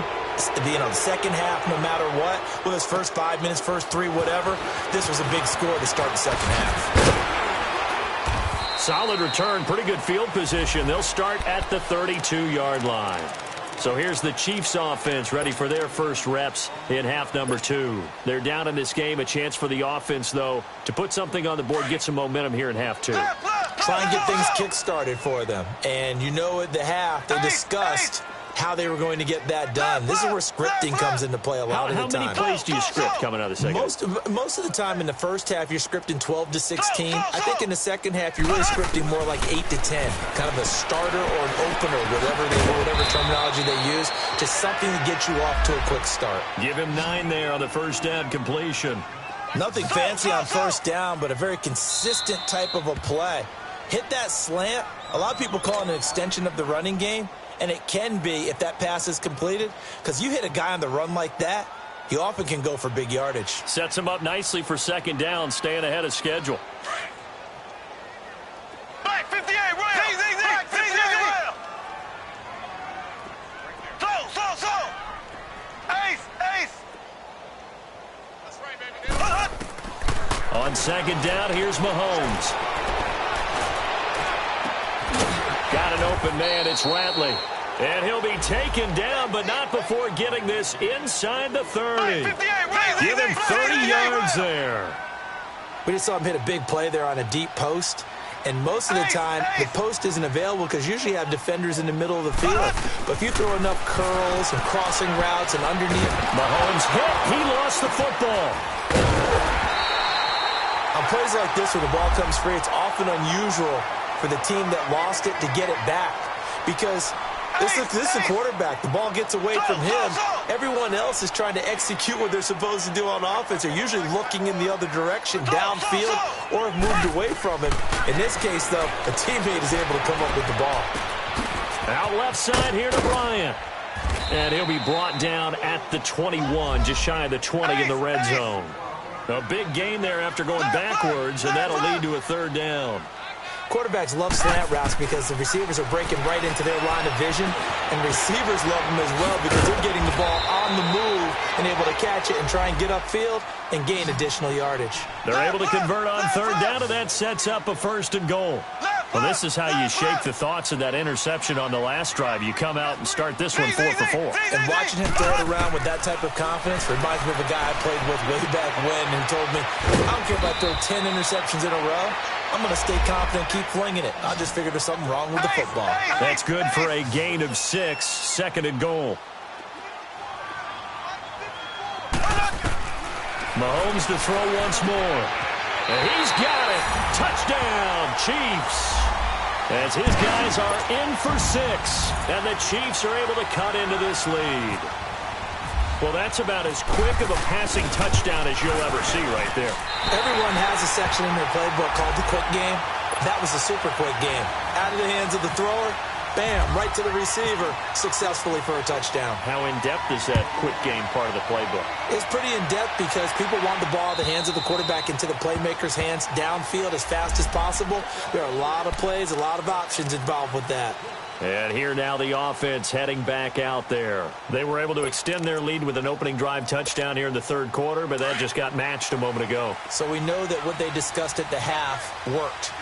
Speaker 2: the second half, no matter what, whether it's first 5 minutes, first 3, whatever, this was a big score to start the second half.
Speaker 1: Solid return, pretty good field position. They'll start at the 32-yard line. So here's the Chiefs offense ready for their first reps in half number 2. They're down in this game. A chance for the offense, though, to put something on the board, get some momentum here in half 2.
Speaker 2: Try and get things kick-started for them. And you know at the half, they discussed how they were going to get that done. This is where scripting comes into play a lot of the time.
Speaker 1: How many plays do you script coming out of the second?
Speaker 2: Most of the time in the first half, you're scripting 12 to 16. I think in the second half, you're really scripting more like 8 to 10. Kind of a starter or an opener, whatever terminology they use. Just something to get you off to a quick start.
Speaker 1: Give him 9 there on the first down completion.
Speaker 2: Nothing fancy on first down, but a very consistent type of a play. Hit that slant. A lot of people call it an extension of the running game. And it can be if that pass is completed, because you hit a guy on the run like that, he often can go for big yardage.
Speaker 1: Sets him up nicely for second down, staying ahead of schedule.
Speaker 3: Black 58, right. Black 58, right. Slow. Ace. That's right, baby.
Speaker 1: On second down, here's Mahomes. Got an open man, it's Ratley. And he'll be taken down, but not before getting this inside the 30. Give him 30 yards there.
Speaker 2: We just saw him hit a big play there on a deep post. And most of the time, the post isn't available because usually you have defenders in the middle of the field. But if you throw enough curls and crossing routes and underneath.
Speaker 1: Mahomes hit. He lost the football.
Speaker 2: On plays like this where the ball comes free, it's often unusual for the team that lost it to get it back. Because this is the quarterback. The ball gets away from him. Everyone else is trying to execute what they're supposed to do on offense. They're usually looking in the other direction, downfield, or have moved away from him. In this case, though, a teammate is able to come up with the ball.
Speaker 1: Out left side here to Bryant. And he'll be brought down at the 21, just shy of the 20 in the red zone. A big gain there after going backwards, and that'll lead to a third down.
Speaker 2: Quarterbacks love slant routes because the receivers are breaking right into their line of vision, and receivers love them as well because they're getting the ball on the move and able to catch it and try and get upfield and gain additional yardage.
Speaker 1: They're able to convert on third down, and that sets up a 1st and goal. Well, this is how you shake the thoughts of that interception on the last drive. You come out and start this one 4 for 4.
Speaker 2: And watching him throw it around with that type of confidence reminds me of a guy I played with way back when who told me, I don't care if I throw 10 interceptions in a row. I'm going to stay confident, keep flinging it. I just figured there's something wrong with the football.
Speaker 1: That's good for a gain of 6, 2nd and goal. Mahomes to throw once more. And he's got it. Touchdown, Chiefs. As his guys are in for 6, and the Chiefs are able to cut into this lead. Well, that's about as quick of a passing touchdown as you'll ever see right there.
Speaker 2: Everyone has a section in their playbook called the quick game. That was a super quick game. Out of the hands of the thrower, bam, right to the receiver, successfully for a touchdown.
Speaker 1: How in-depth is that quick game part of the playbook?
Speaker 2: It's pretty in-depth because people want the ball in the hands of the quarterback into the playmaker's hands downfield as fast as possible. There are a lot of plays, a lot of options involved with that.
Speaker 1: And here now the offense heading back out there. They were able to extend their lead with an opening drive touchdown here in the 3rd quarter, but that just got matched a moment ago.
Speaker 2: So we know that what they discussed at the half worked.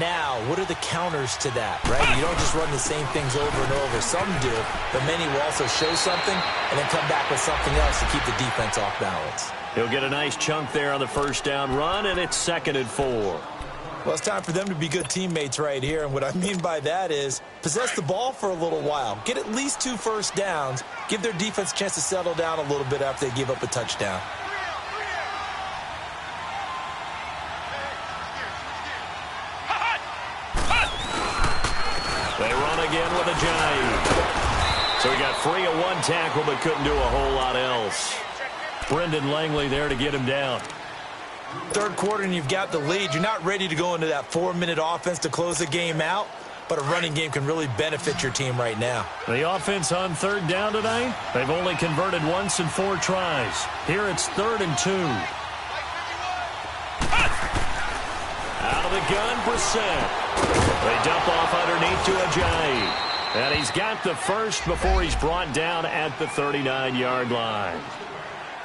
Speaker 2: Now, what are the counters to that, right? You don't just run the same things over and over. Some do, but many will also show something and then come back with something else to keep the defense off balance.
Speaker 1: He'll get a nice chunk there on the 1st down run, and it's 2nd and 4.
Speaker 2: Well, it's time for them to be good teammates right here, and what I mean by that is possess the ball for a little while. Get at least 2 first downs. Give their defense a chance to settle down a little bit after they give up a touchdown.
Speaker 1: They run again with a giant. So he got free of 1 tackle, but couldn't do a whole lot else. Brendan Langley there to get him down.
Speaker 2: 3rd quarter and you've got the lead. You're not ready to go into that 4-minute offense to close the game out, but a running game can really benefit your team right now.
Speaker 1: The offense on 3rd down tonight, they've only converted once in 4 tries. Here it's 3rd and 2. Out of the gun, Brissett. They dump off underneath to Ajayi. And he's got the first before he's brought down at the 39-yard line.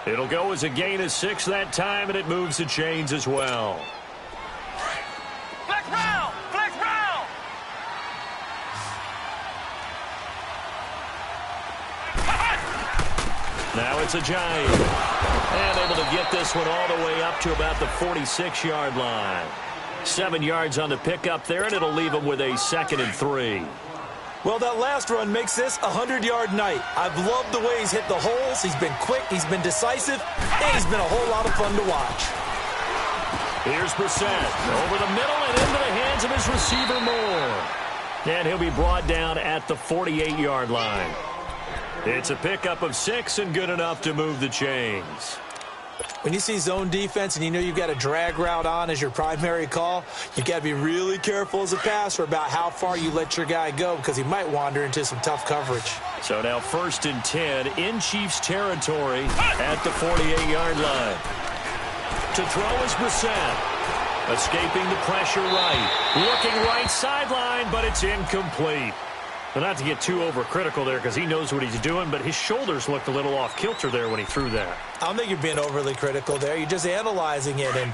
Speaker 1: It'll go as a gain of 6 that time, and it moves the chains as well.
Speaker 3: Flex round! Flex round!
Speaker 1: Now it's Ajayi. And able to get this one all the way up to about the 46-yard line. 7 yards on the pickup there, and it'll leave him with a 2nd and 3.
Speaker 2: Well, that last run makes this a 100-yard night. I've loved the way he's hit the holes. He's been quick, he's been decisive, and he's been a whole lot of fun to watch.
Speaker 1: Here's Brissett over the middle and into the hands of his receiver Moore. And he'll be brought down at the 48-yard line. It's a pickup of 6 and good enough to move the chains.
Speaker 2: When you see zone defense and you know you've got a drag route on as your primary call, you've got to be really careful as a passer about how far you let your guy go because he might wander into some tough coverage.
Speaker 1: So now 1st and 10 in Chiefs territory at the 48-yard line. To throw is Brissett. Escaping the pressure right. Looking right sideline, but it's incomplete. But not to get too overcritical there because he knows what he's doing, but his shoulders looked a little off kilter there when he threw that.
Speaker 2: I don't think you're being overly critical there. You're just analyzing it, and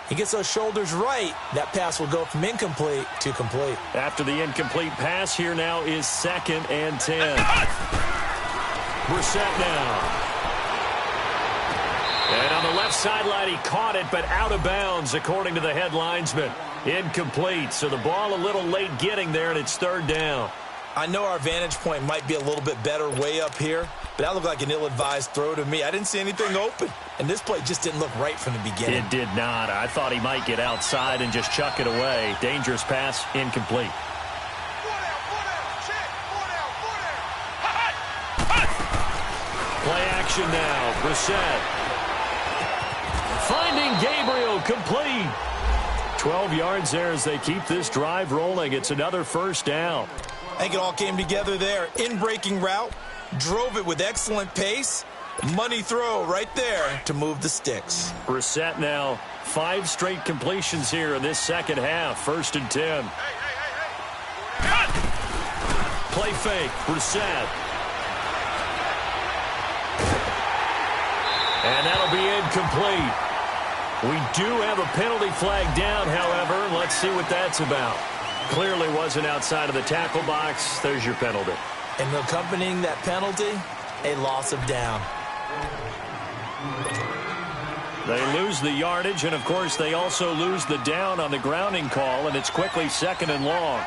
Speaker 2: He gets those shoulders right. That pass will go from incomplete to complete.
Speaker 1: After the incomplete pass, here now is 2nd and 10. Brissett now. And on the left sideline, he caught it, but out of bounds, according to the head linesman. Incomplete, so the ball a little late getting there, and it's 3rd down.
Speaker 2: I know our vantage point might be a little bit better way up here, but that looked like an ill-advised throw to me. I didn't see anything open, and this play just didn't look right from the beginning.
Speaker 1: It did not. I thought he might get outside and just chuck it away. Dangerous pass, incomplete. Play action now, Brissett. Finding Gabriel, complete. 12 yards there as they keep this drive rolling. It's another 1st down.
Speaker 2: I think it all came together there. In-breaking route, drove it with excellent pace. Money throw right there to move the sticks.
Speaker 1: Brissett now 5 straight completions here in this second half. 1st and 10. Play fake, Brissett. And that'll be incomplete. We do have a penalty flag down, however. Let's see what that's about. Clearly wasn't outside of the tackle box. There's your penalty.
Speaker 2: And accompanying that penalty, a loss of down.
Speaker 1: They lose the yardage, and, of course, they also lose the down on the grounding call, and it's quickly 2nd and long.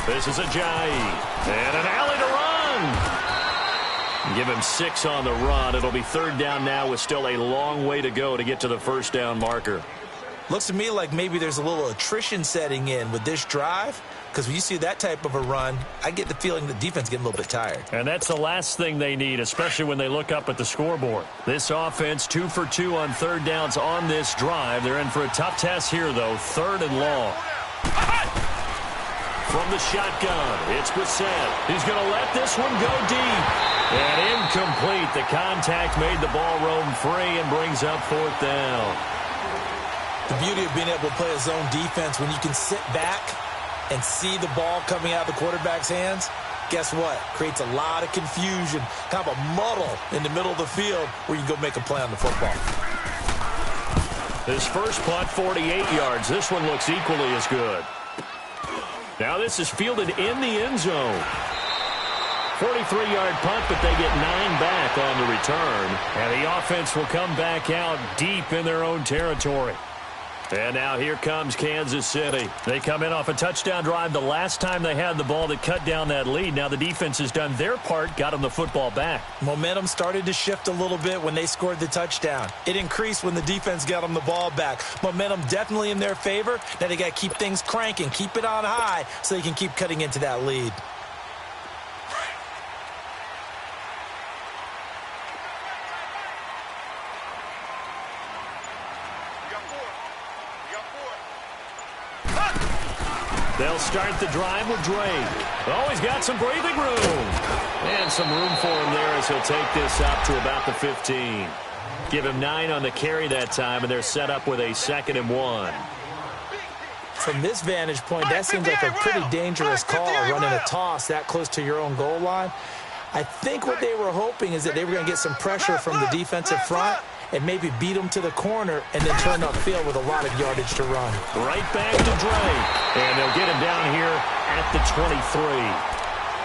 Speaker 1: This is Ajayi. And an alley to run. Give him 6 on the run. It'll be 3rd down now with still a long way to go to get to the 1st down marker.
Speaker 2: Looks to me like maybe there's a little attrition setting in with this drive, because when you see that type of a run, I get the feeling the defense getting a little bit tired.
Speaker 1: And that's the last thing they need, especially when they look up at the scoreboard. This offense 2 for 2 on 3rd downs on this drive. They're in for a tough test here, though. 3rd and long. From the shotgun, it's Brissett. He's going to let this one go deep. And incomplete. The contact made the ball roam free and brings up 4th down.
Speaker 2: The beauty of being able to play a zone defense when you can sit back and see the ball coming out of the quarterback's hands, guess what? Creates a lot of confusion, kind of a muddle in the middle of the field where you can go make a play on the football.
Speaker 1: His first punt, 48 yards. This one looks equally as good. Now this is fielded in the end zone. 43-yard punt, but they get 9 back on the return. And the offense will come back out deep in their own territory. And now here comes Kansas City. They come in off a touchdown drive the last time they had the ball that cut down that lead. Now the defense has done their part, got them the football back.
Speaker 2: Momentum started to shift a little bit when they scored the touchdown. It increased when the defense got them the ball back. Momentum definitely in their favor. Now they got to keep things cranking, keep it on high so they can keep cutting into that lead.
Speaker 1: They'll start the drive with Drake. Oh, he's got some breathing room. And some room for him there as he'll take this up to about the 15. Give him 9 on the carry that time, and they're set up with a 2nd and 1.
Speaker 2: From this vantage point, that seems like a pretty dangerous call, running a toss that close to your own goal line. I think what they were hoping is that they were going to get some pressure from the defensive front and maybe beat them to the corner and then turn upfield with a lot of yardage to run.
Speaker 1: Right back to Drake. And they'll get him down here at the 23.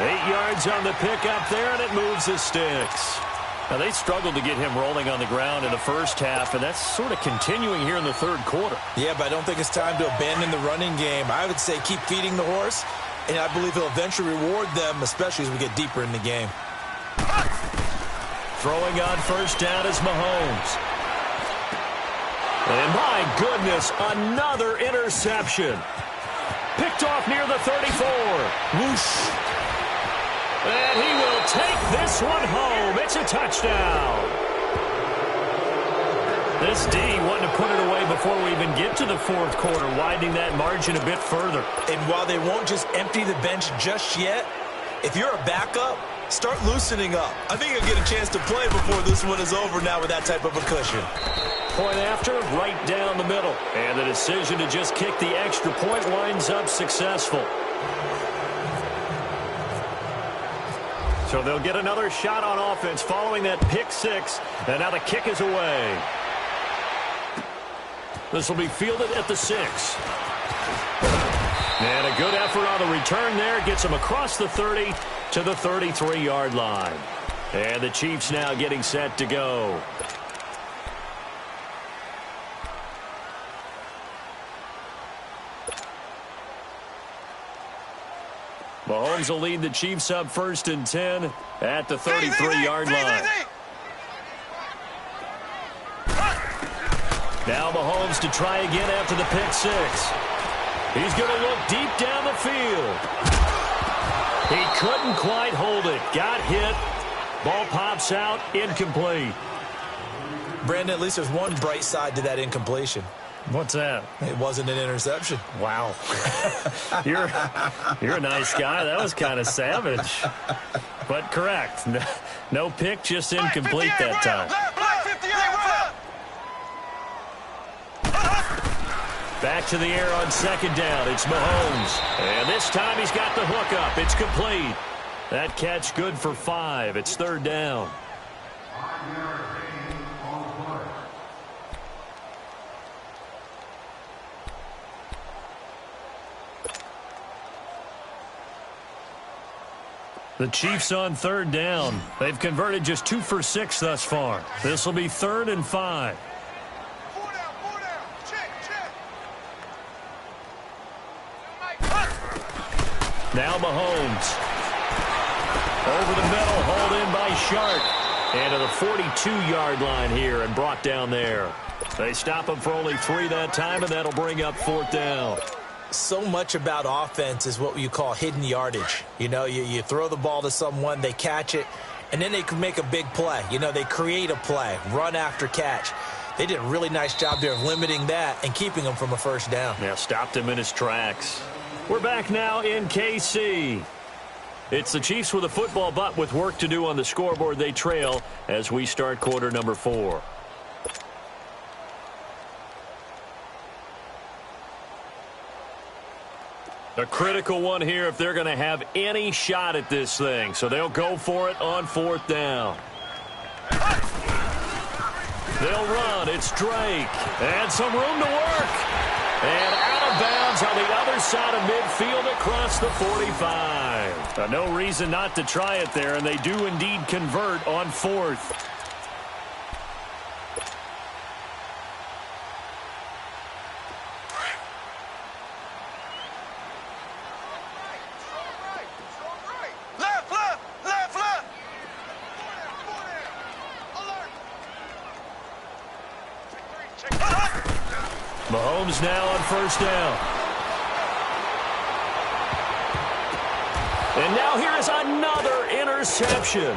Speaker 1: 8 yards on the pickup there, and it moves the sticks. Now, they struggled to get him rolling on the ground in the first half, and that's sort of continuing here in the 3rd quarter.
Speaker 2: Yeah, but I don't think it's time to abandon the running game. I would say keep feeding the horse, and I believe he'll eventually reward them, especially as we get deeper in the game.
Speaker 1: Throwing on 1st down is Mahomes. And my goodness, another interception. Picked off near the 34. Whoosh. And he will take this one home. It's a touchdown. This D wanted to put it away before we even get to the 4th quarter, widening that margin a bit further.
Speaker 2: And while they won't just empty the bench just yet, if you're a backup, start loosening up. I think you'll get a chance to play before this one is over now with that type of a cushion.
Speaker 1: Point after, right down the middle. And the decision to just kick the extra point winds up successful. So they'll get another shot on offense following that pick six. And now the kick is away. This will be fielded at the 6. And a good effort on the return there. Gets him across the 30 to the 33-yard line. And the Chiefs now getting set to go. Mahomes will lead the Chiefs up 1st and 10 at the 33-yard line. Now Mahomes to try again after the pick six. He's going to look deep down the field. He couldn't quite hold it. Got hit. Ball pops out. Incomplete.
Speaker 2: Brandon, at least there's one bright side to that incompletion.
Speaker 1: What's that?
Speaker 2: It wasn't an interception.
Speaker 1: Wow. You're a nice guy. That was kind of savage. But correct. No pick, just incomplete that time. Back to the air on 2nd down. It's Mahomes. And this time he's got the hook up. It's complete. That catch good for 5. It's 3rd down. The Chiefs on 3rd down. They've converted just 2 for 6 thus far. This will be 3rd and 5. Now Mahomes. Over the middle, hauled in by Sharp. And to the 42-yard line here and brought down there. They stop him for only 3 that time, and that'll bring up 4th down.
Speaker 2: So much about offense is what you call hidden yardage. You know, you throw the ball to someone, they catch it, and then they can make a big play. You know, they create a play, run after catch. They did a really nice job there of limiting that and keeping him from a 1st down.
Speaker 1: Yeah, stopped him in his tracks. We're back now in KC. It's the Chiefs with a football, but with work to do on the scoreboard. They trail as we start quarter number 4. A critical one here if they're going to have any shot at this thing. So they'll go for it on 4th down. They'll run. It's Drake. And some room to work. And out of bounds on the other side of midfield across the 45. No reason not to try it there, and they do indeed convert on 4th. Mahomes now on 1st down. And now here is another interception.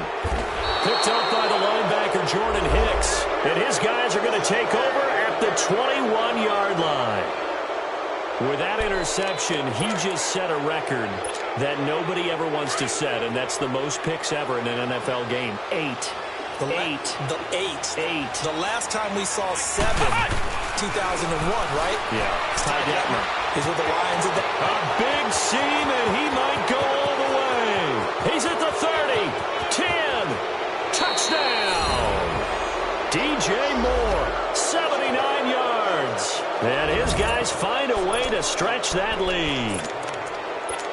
Speaker 1: Picked up by the linebacker, Jordan Hicks. And his guys are going to take over at the 21-yard line. With that interception, he just set a record that nobody ever wants to set, and that's the most picks ever in an NFL game. 8. The last time we saw 7, 2001, right? Yeah. Ty Detmer.
Speaker 2: He's with the Lions.
Speaker 1: A big seam, and he might go all the way. He's at the 30, 10, touchdown. DJ Moore, 79 yards. And his guys find a way to stretch that lead.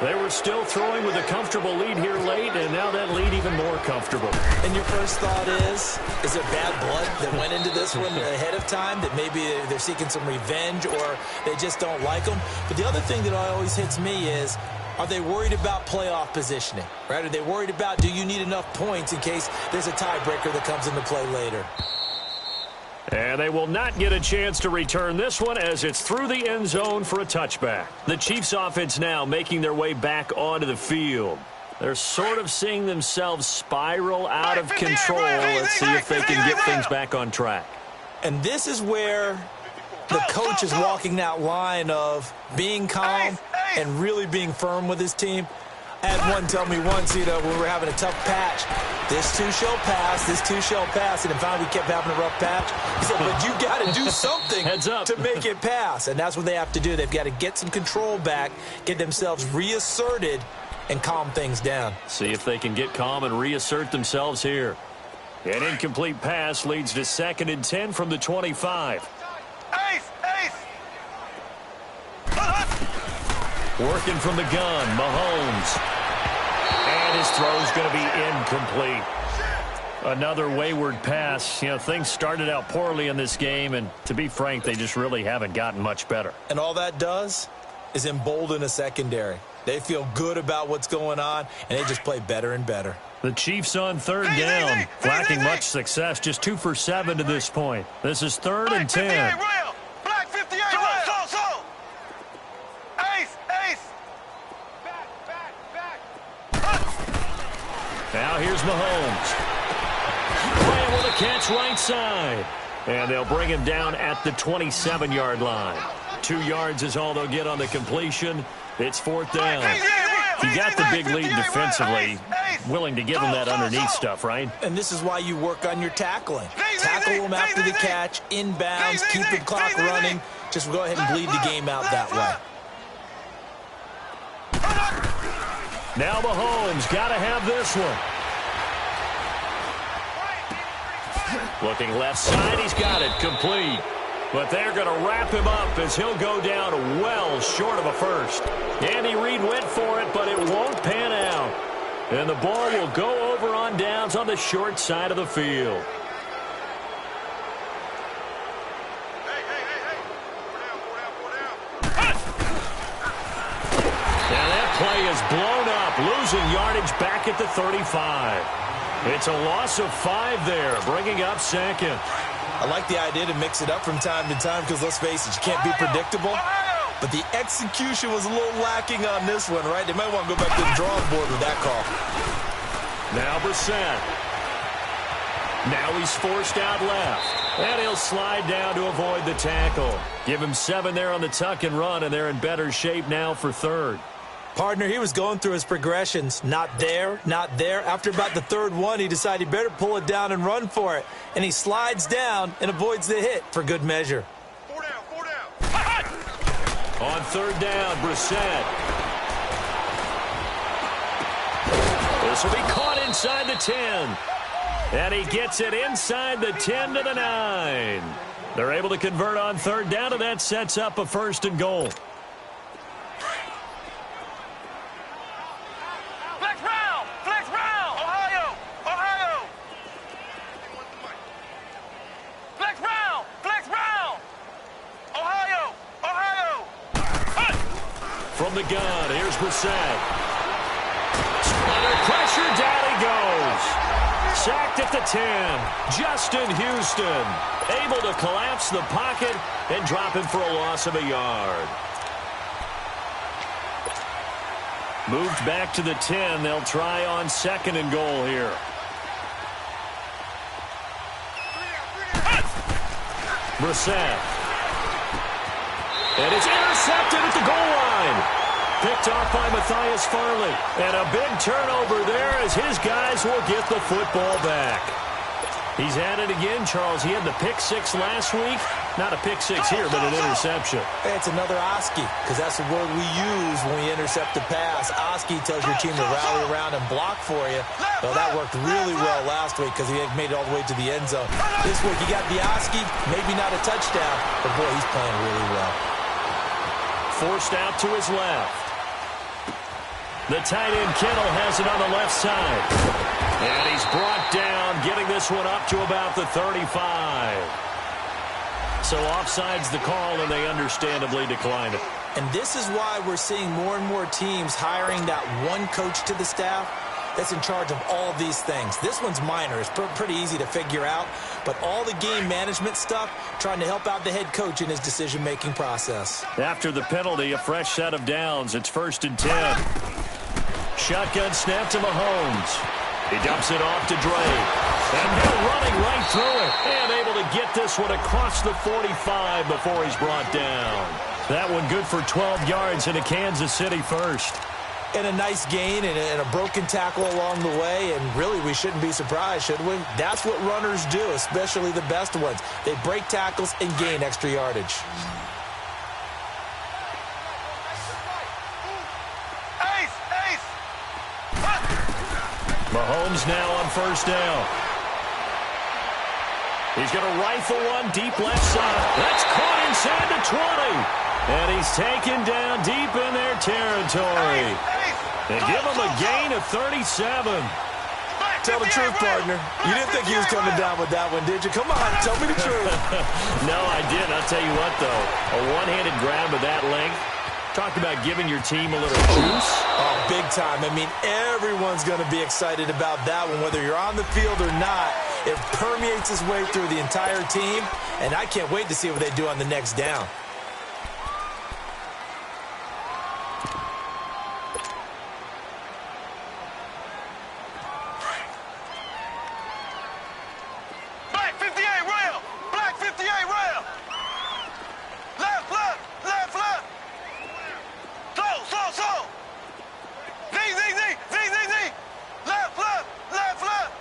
Speaker 1: They were still throwing with a comfortable lead here late, and now that lead even more comfortable.
Speaker 2: And your first thought is there bad blood that went into this one ahead of time, that maybe they're seeking some revenge or they just don't like them? But the other thing that always hits me is, are they worried about playoff positioning? Right? Are they worried about, do you need enough points in case there's a tiebreaker that comes into play later?
Speaker 1: And they will not get a chance to return this one as it's through the end zone for a touchback. The Chiefs offense now making their way back onto the field. They're sort of seeing themselves spiral out of control. Let's see if they can get things back on track.
Speaker 2: And this is where the coach is walking that line of being calm and really being firm with his team. I had one tell me once, you know, when we were having a tough patch, this too shall pass, this too shall pass. And finally we kept having a rough patch. He said, but you got to do something to make it pass. And that's what they have to do. They've got to get some control back, get themselves reasserted, and calm things down.
Speaker 1: See if they can get calm and reassert themselves here. An incomplete pass leads to 2nd and 10 from the 25.
Speaker 3: Ace!
Speaker 1: Working from the gun, Mahomes. And his throw's going to be incomplete. Another wayward pass. You know, things started out poorly in this game, and to be frank, they just really haven't gotten much better.
Speaker 2: And all that does is embolden a secondary. They feel good about what's going on, and they just play better and better.
Speaker 1: The Chiefs on 3rd down, lacking much success, just 2 for 7 to this point. This is 3rd and 10.
Speaker 3: Black 58 so. Ace!
Speaker 1: Now here's Mahomes. Playing with a catch right side. And they'll bring him down at the 27-yard line. 2 yards is all they'll get on the completion. It's 4th down. You got the big lead defensively. Willing to give him that underneath stuff, right?
Speaker 2: And this is why you work on your tackling. Tackle them after the catch, inbounds, keep the clock running. Just go ahead and bleed the game out that way.
Speaker 1: Now Mahomes got to have this one. Looking left side, he's got it complete. But they're going to wrap him up as he'll go down well short of a first. Andy Reid went for it, but it won't pan out. And the ball will go over on downs on the short side of the field. Now that play is blown up, losing yardage back at the 35. It's a loss of 5 there, bringing up 2nd.
Speaker 2: I like the idea to mix it up from time to time because, let's face it, you can't be predictable. But the execution was a little lacking on this one, right? They might want to go back to the drawing board with that call.
Speaker 1: Now Brissett. Now he's forced out left. And he'll slide down to avoid the tackle. Give him 7 there on the tuck and run, and they're in better shape now for 3rd.
Speaker 2: Partner, he was going through his progressions. Not there, not there. After about the 3rd one, he decided he better pull it down and run for it. And he slides down and avoids the hit for good measure.
Speaker 3: 4 down.
Speaker 1: On 3rd down, Brissett. This will be caught inside the 10. And he gets it inside the 10 to the 9. They're able to convert on 3rd down, and that sets up a 1st and goal.
Speaker 3: Flex round. Ohio. Flex round. Ohio.
Speaker 1: From the gun, here's Brissett. Under pressure, down he goes. Sacked at the 10. Justin Houston able to collapse the pocket and drop him for a loss of a yard. Moved back to the 10. They'll try on 2nd and goal here. Brissett. And it's intercepted at the goal line. Picked off by Matthias Farley. And a big turnover there as his guys will get the football back. He's at it again, Charles. He had the pick 6 last week. Not a pick 6 here, but an interception.
Speaker 2: Hey, it's another Oski, because that's the word we use when we intercept the pass. Oski tells your team to rally around and block for you. Well, that worked really well last week because he had made it all the way to the end zone. This week, you got the Oski, maybe not a touchdown, but boy, he's playing really well.
Speaker 1: Forced out to his left. The tight end Kittle has it on the left side. And he's brought down, getting this one up to about the 35. So offside's the call, and they understandably decline it.
Speaker 2: And this is why we're seeing more and more teams hiring that one coach to the staff that's in charge of all these things. This one's minor. It's pretty easy to figure out. But all the game management stuff, trying to help out the head coach in his decision-making process.
Speaker 1: After the penalty, a fresh set of downs. It's 1st and 10. Shotgun snap to Mahomes. He dumps it off to Drake. And they're running right through it. And able to get this one across the 45 before he's brought down. That one good for 12 yards and a Kansas City first.
Speaker 2: And a nice gain and a broken tackle along the way. And really, we shouldn't be surprised, should we? That's what runners do, especially the best ones. They break tackles and gain extra yardage.
Speaker 3: Ace!
Speaker 1: Mahomes now on first down. He's going to rifle one deep left side. That's caught inside the 20. And he's taken down deep in their territory. They give him a gain of 37.
Speaker 2: Tell the truth, partner. You didn't think he was coming down with that one, did you? Come on, tell me the truth.
Speaker 1: No, I didn't. I'll tell you what, though. A one-handed grab of that length. Talk about giving your team a little juice.
Speaker 2: Oh, big time. I mean, everyone's going to be excited about that one, whether you're on the field or not. It permeates its way through the entire team, and I can't wait to see what they do on the next down.
Speaker 3: Black 58 rail! Black 58 rail! Left, left, left, left! Slow! Z! Left, left, left, left!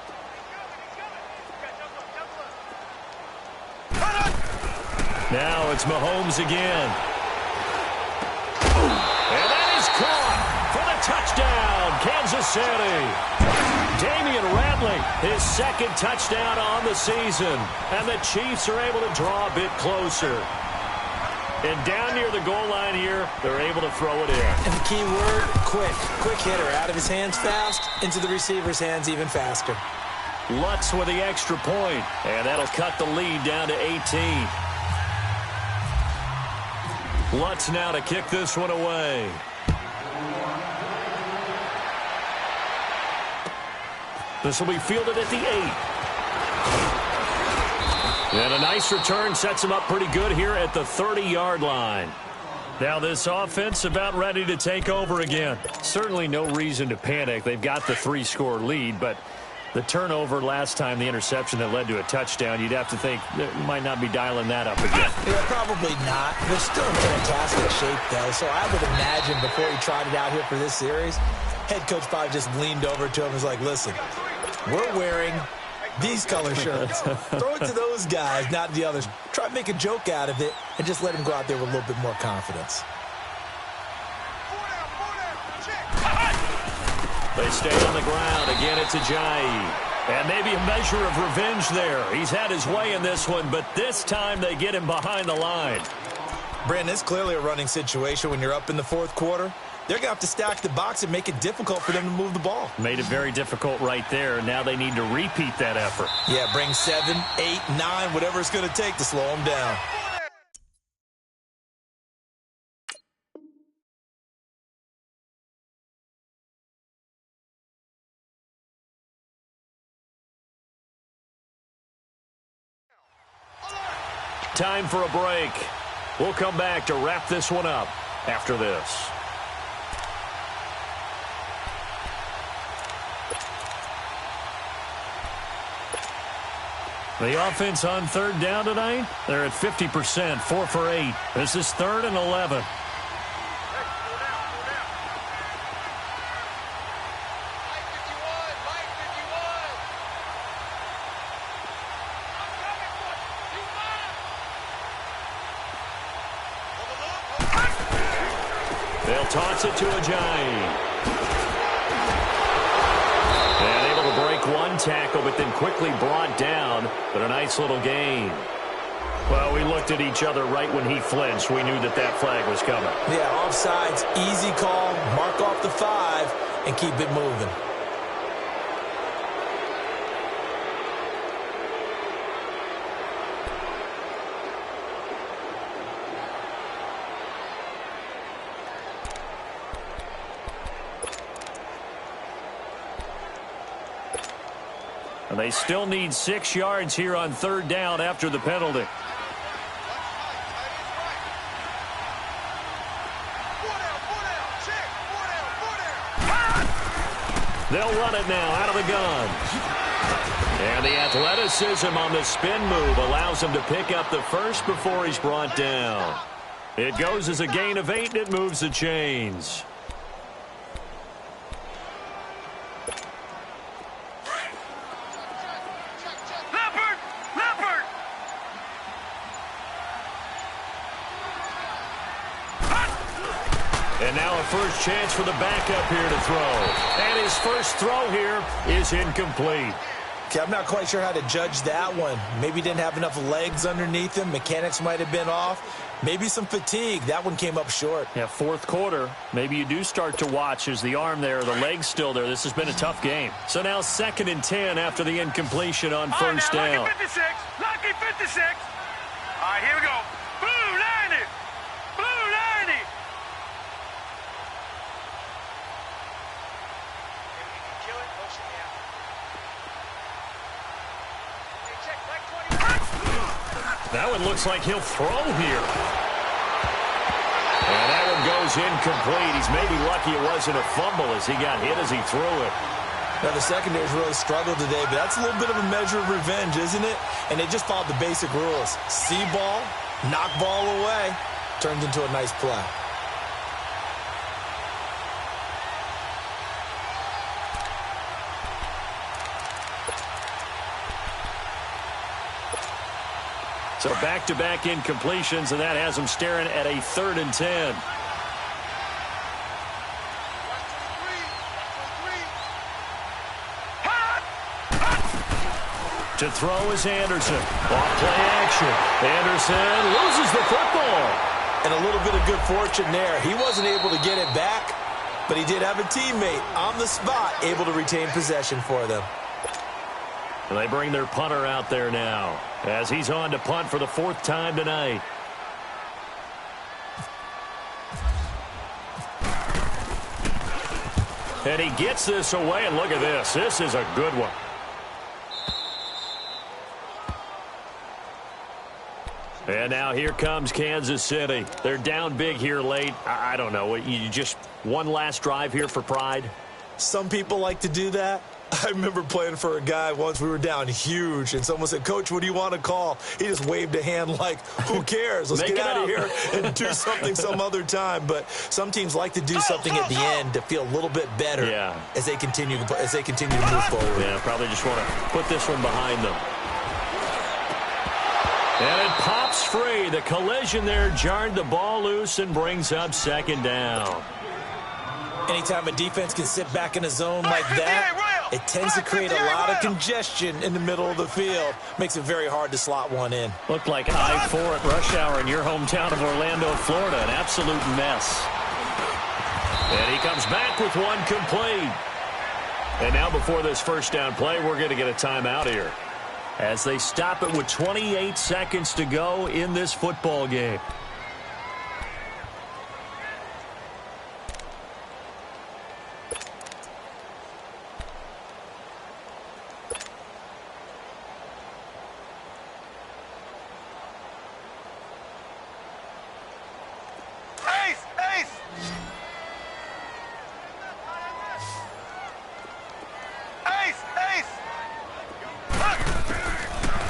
Speaker 1: Now it's Mahomes again. And that is caught for the touchdown, Kansas City. Damian Radley, his second touchdown on the season. And the Chiefs are able to draw a bit closer. And down near the goal line here, they're able to throw it in.
Speaker 2: And the key word, quick. Quick hitter. Out of his hands fast, into the receiver's hands even faster.
Speaker 1: Lutz with the extra point. And that'll cut the lead down to 18. Lutz now to kick this one away. This will be fielded at the 8. And a nice return sets him up pretty good here at the 30-yard line. Now this offense about ready to take over again. Certainly no reason to panic. They've got the 3-score lead, but the turnover last time, the interception that led to a touchdown, you'd have to think they might not be dialing that up again.
Speaker 2: Yeah, probably not. They're still in fantastic shape, though, so I would imagine before he tried it out here for this series, head coach probably just leaned over to him and was like, listen, we're wearing these color shirts. Throw it to those guys, not the others. Try to make a joke out of it and just let him go out there with a little bit more confidence.
Speaker 1: They stay on the ground. Again, it's Ajayi. And maybe a measure of revenge there. He's had his way in this one, but this time they get him behind the line.
Speaker 2: Brandon, it's clearly a running situation when you're up in the fourth quarter. They're going to have to stack the box and make it difficult for them to move the ball.
Speaker 1: Made it very difficult right there. Now they need to repeat that effort.
Speaker 2: Yeah, bring 7, 8, 9, whatever it's going to take to slow them down.
Speaker 1: Time for a break. We'll come back to wrap this one up after this. The offense on third down tonight, they're at 50%, 4 for 8. This is 3rd and 11. They'll toss it to Ajayi. And able to break one tackle, but then quickly brought down. But a nice little gain. Well, we looked at each other right when he flinched. We knew that that flag was coming.
Speaker 2: Yeah, offsides, easy call, mark off the 5, and keep it moving.
Speaker 1: And they still need 6 yards here on third down after the penalty. They'll run it now out of the gun. And the athleticism on the spin move allows him to pick up the first before he's brought down. It goes as a gain of 8, and it moves the chains. And now a first chance for the backup here to throw. And his first throw here is incomplete.
Speaker 2: Okay, I'm not quite sure how to judge that one. Maybe didn't have enough legs underneath him. Mechanics might have been off. Maybe some fatigue. That one came up short.
Speaker 1: Yeah, fourth quarter. Maybe you do start to watch as the arm there, the leg's still there. This has been a tough game. So now 2nd and 10 after the incompletion on first down.
Speaker 3: Lucky 56. Lucky 56. All right, here we go. Blue 90. Blue 90. Kill it. Motion down.
Speaker 1: That one looks like he'll throw here. And that one goes incomplete. He's maybe lucky it wasn't a fumble as he got hit as he threw it.
Speaker 2: Now, the secondary's really struggled today, but that's a little bit of a measure of revenge, isn't it? And they just followed the basic rules. See ball, knock ball away, turns into a nice play.
Speaker 1: So back-to-back incompletions, and that has him staring at a 3rd and 10. To throw is Anderson. Off play action. Anderson loses the football.
Speaker 2: And a little bit of good fortune there. He wasn't able to get it back, but he did have a teammate on the spot able to retain possession for them.
Speaker 1: And they bring their punter out there now as he's on to punt for the 4th time tonight. And he gets this away, and look at this. This is a good one. And now here comes Kansas City. They're down big here late. I don't know. You just one last drive here for pride?
Speaker 2: Some people like to do that. I remember playing for a guy once. We were down huge, and someone said, "Coach, what do you want to call?" He just waved a hand like, who cares? Let's get out of here and do something some other time. But some teams like to do something at the end to feel a little bit better as they continue to move forward.
Speaker 1: Yeah, probably just want to put this one behind them. And it pops free. The collision there jarred the ball loose and brings up 2nd down.
Speaker 2: Anytime a defense can sit back in a zone like that, it tends to create a lot of congestion in the middle of the field. Makes it very hard to slot one in.
Speaker 1: Looked like I-4 at rush hour in your hometown of Orlando, Florida. An absolute mess. And he comes back with one complete. And now before this first down play, we're going to get a timeout here, as they stop it with 28 seconds to go in this football game.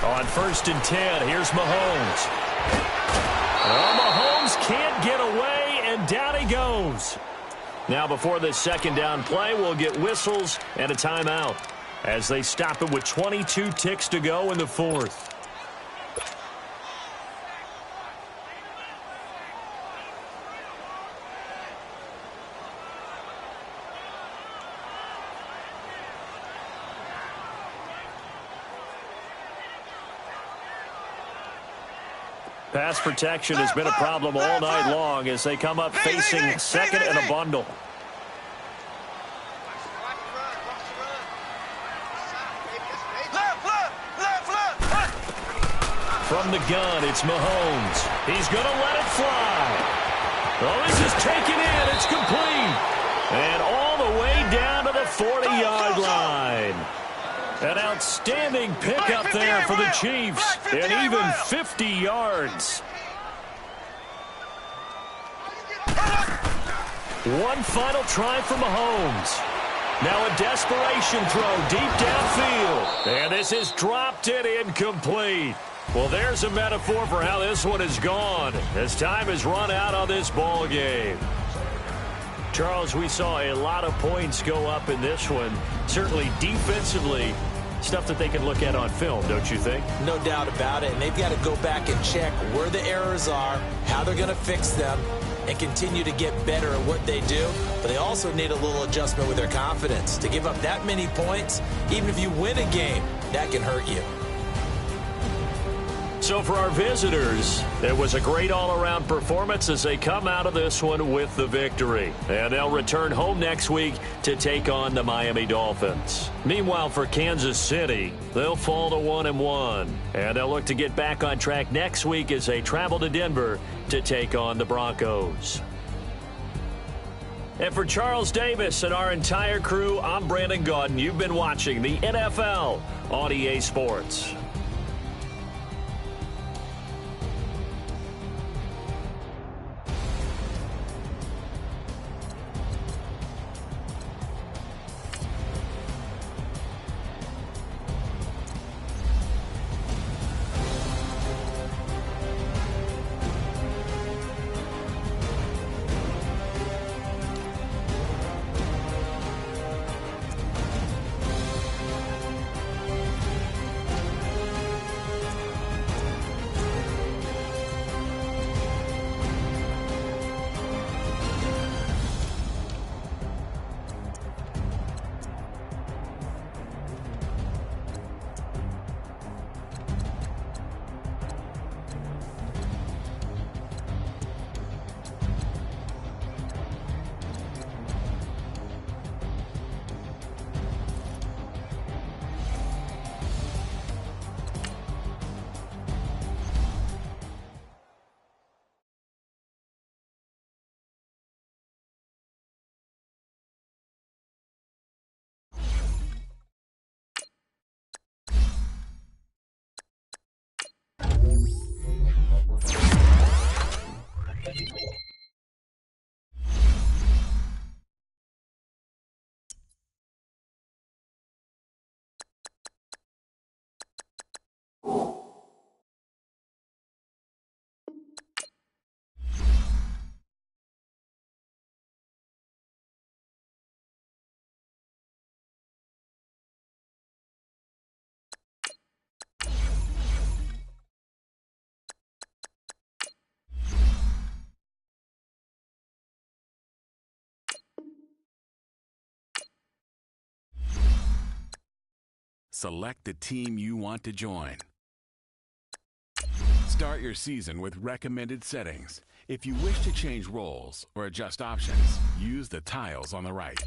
Speaker 1: On 1st and 10, here's Mahomes. Well, Mahomes can't get away, and down he goes. Now, before this 2nd down play, we'll get whistles and a timeout as they stop it with 22 ticks to go in the 4th. Pass protection has been a problem all night long as they come up facing 2nd and a bundle. From the gun, it's Mahomes. He's going to let it fly. Oh, this is taken in. It's complete. And all the way down to the 40-yard line. An outstanding pickup there for the Chiefs, and even 50 yards. One final try for Mahomes. Now a desperation throw deep downfield. And this is dropped and incomplete. Well, there's a metaphor for how this one is gone, as time has run out on this ball game. Charles, we saw a lot of points go up in this one. Certainly defensively, stuff that they can look at on film, don't you think?
Speaker 2: No doubt about it. And they've got to go back and check where the errors are, how they're going to fix them, and continue to get better at what they do, but they also need a little adjustment with their confidence. To give up that many points, even if you win a game, that can hurt you.
Speaker 1: So for our visitors, it was a great all-around performance as they come out of this one with the victory. And they'll return home next week to take on the Miami Dolphins. Meanwhile, for Kansas City, they'll fall to 1-1. And they'll look to get back on track next week as they travel to Denver to take on the Broncos. And for Charles Davis and our entire crew, I'm Brandon Gaudin. You've been watching the NFL on EA Sports.
Speaker 4: Select the team you want to join. Start your season with recommended settings. If you wish to change roles or adjust options, use the tiles on the right.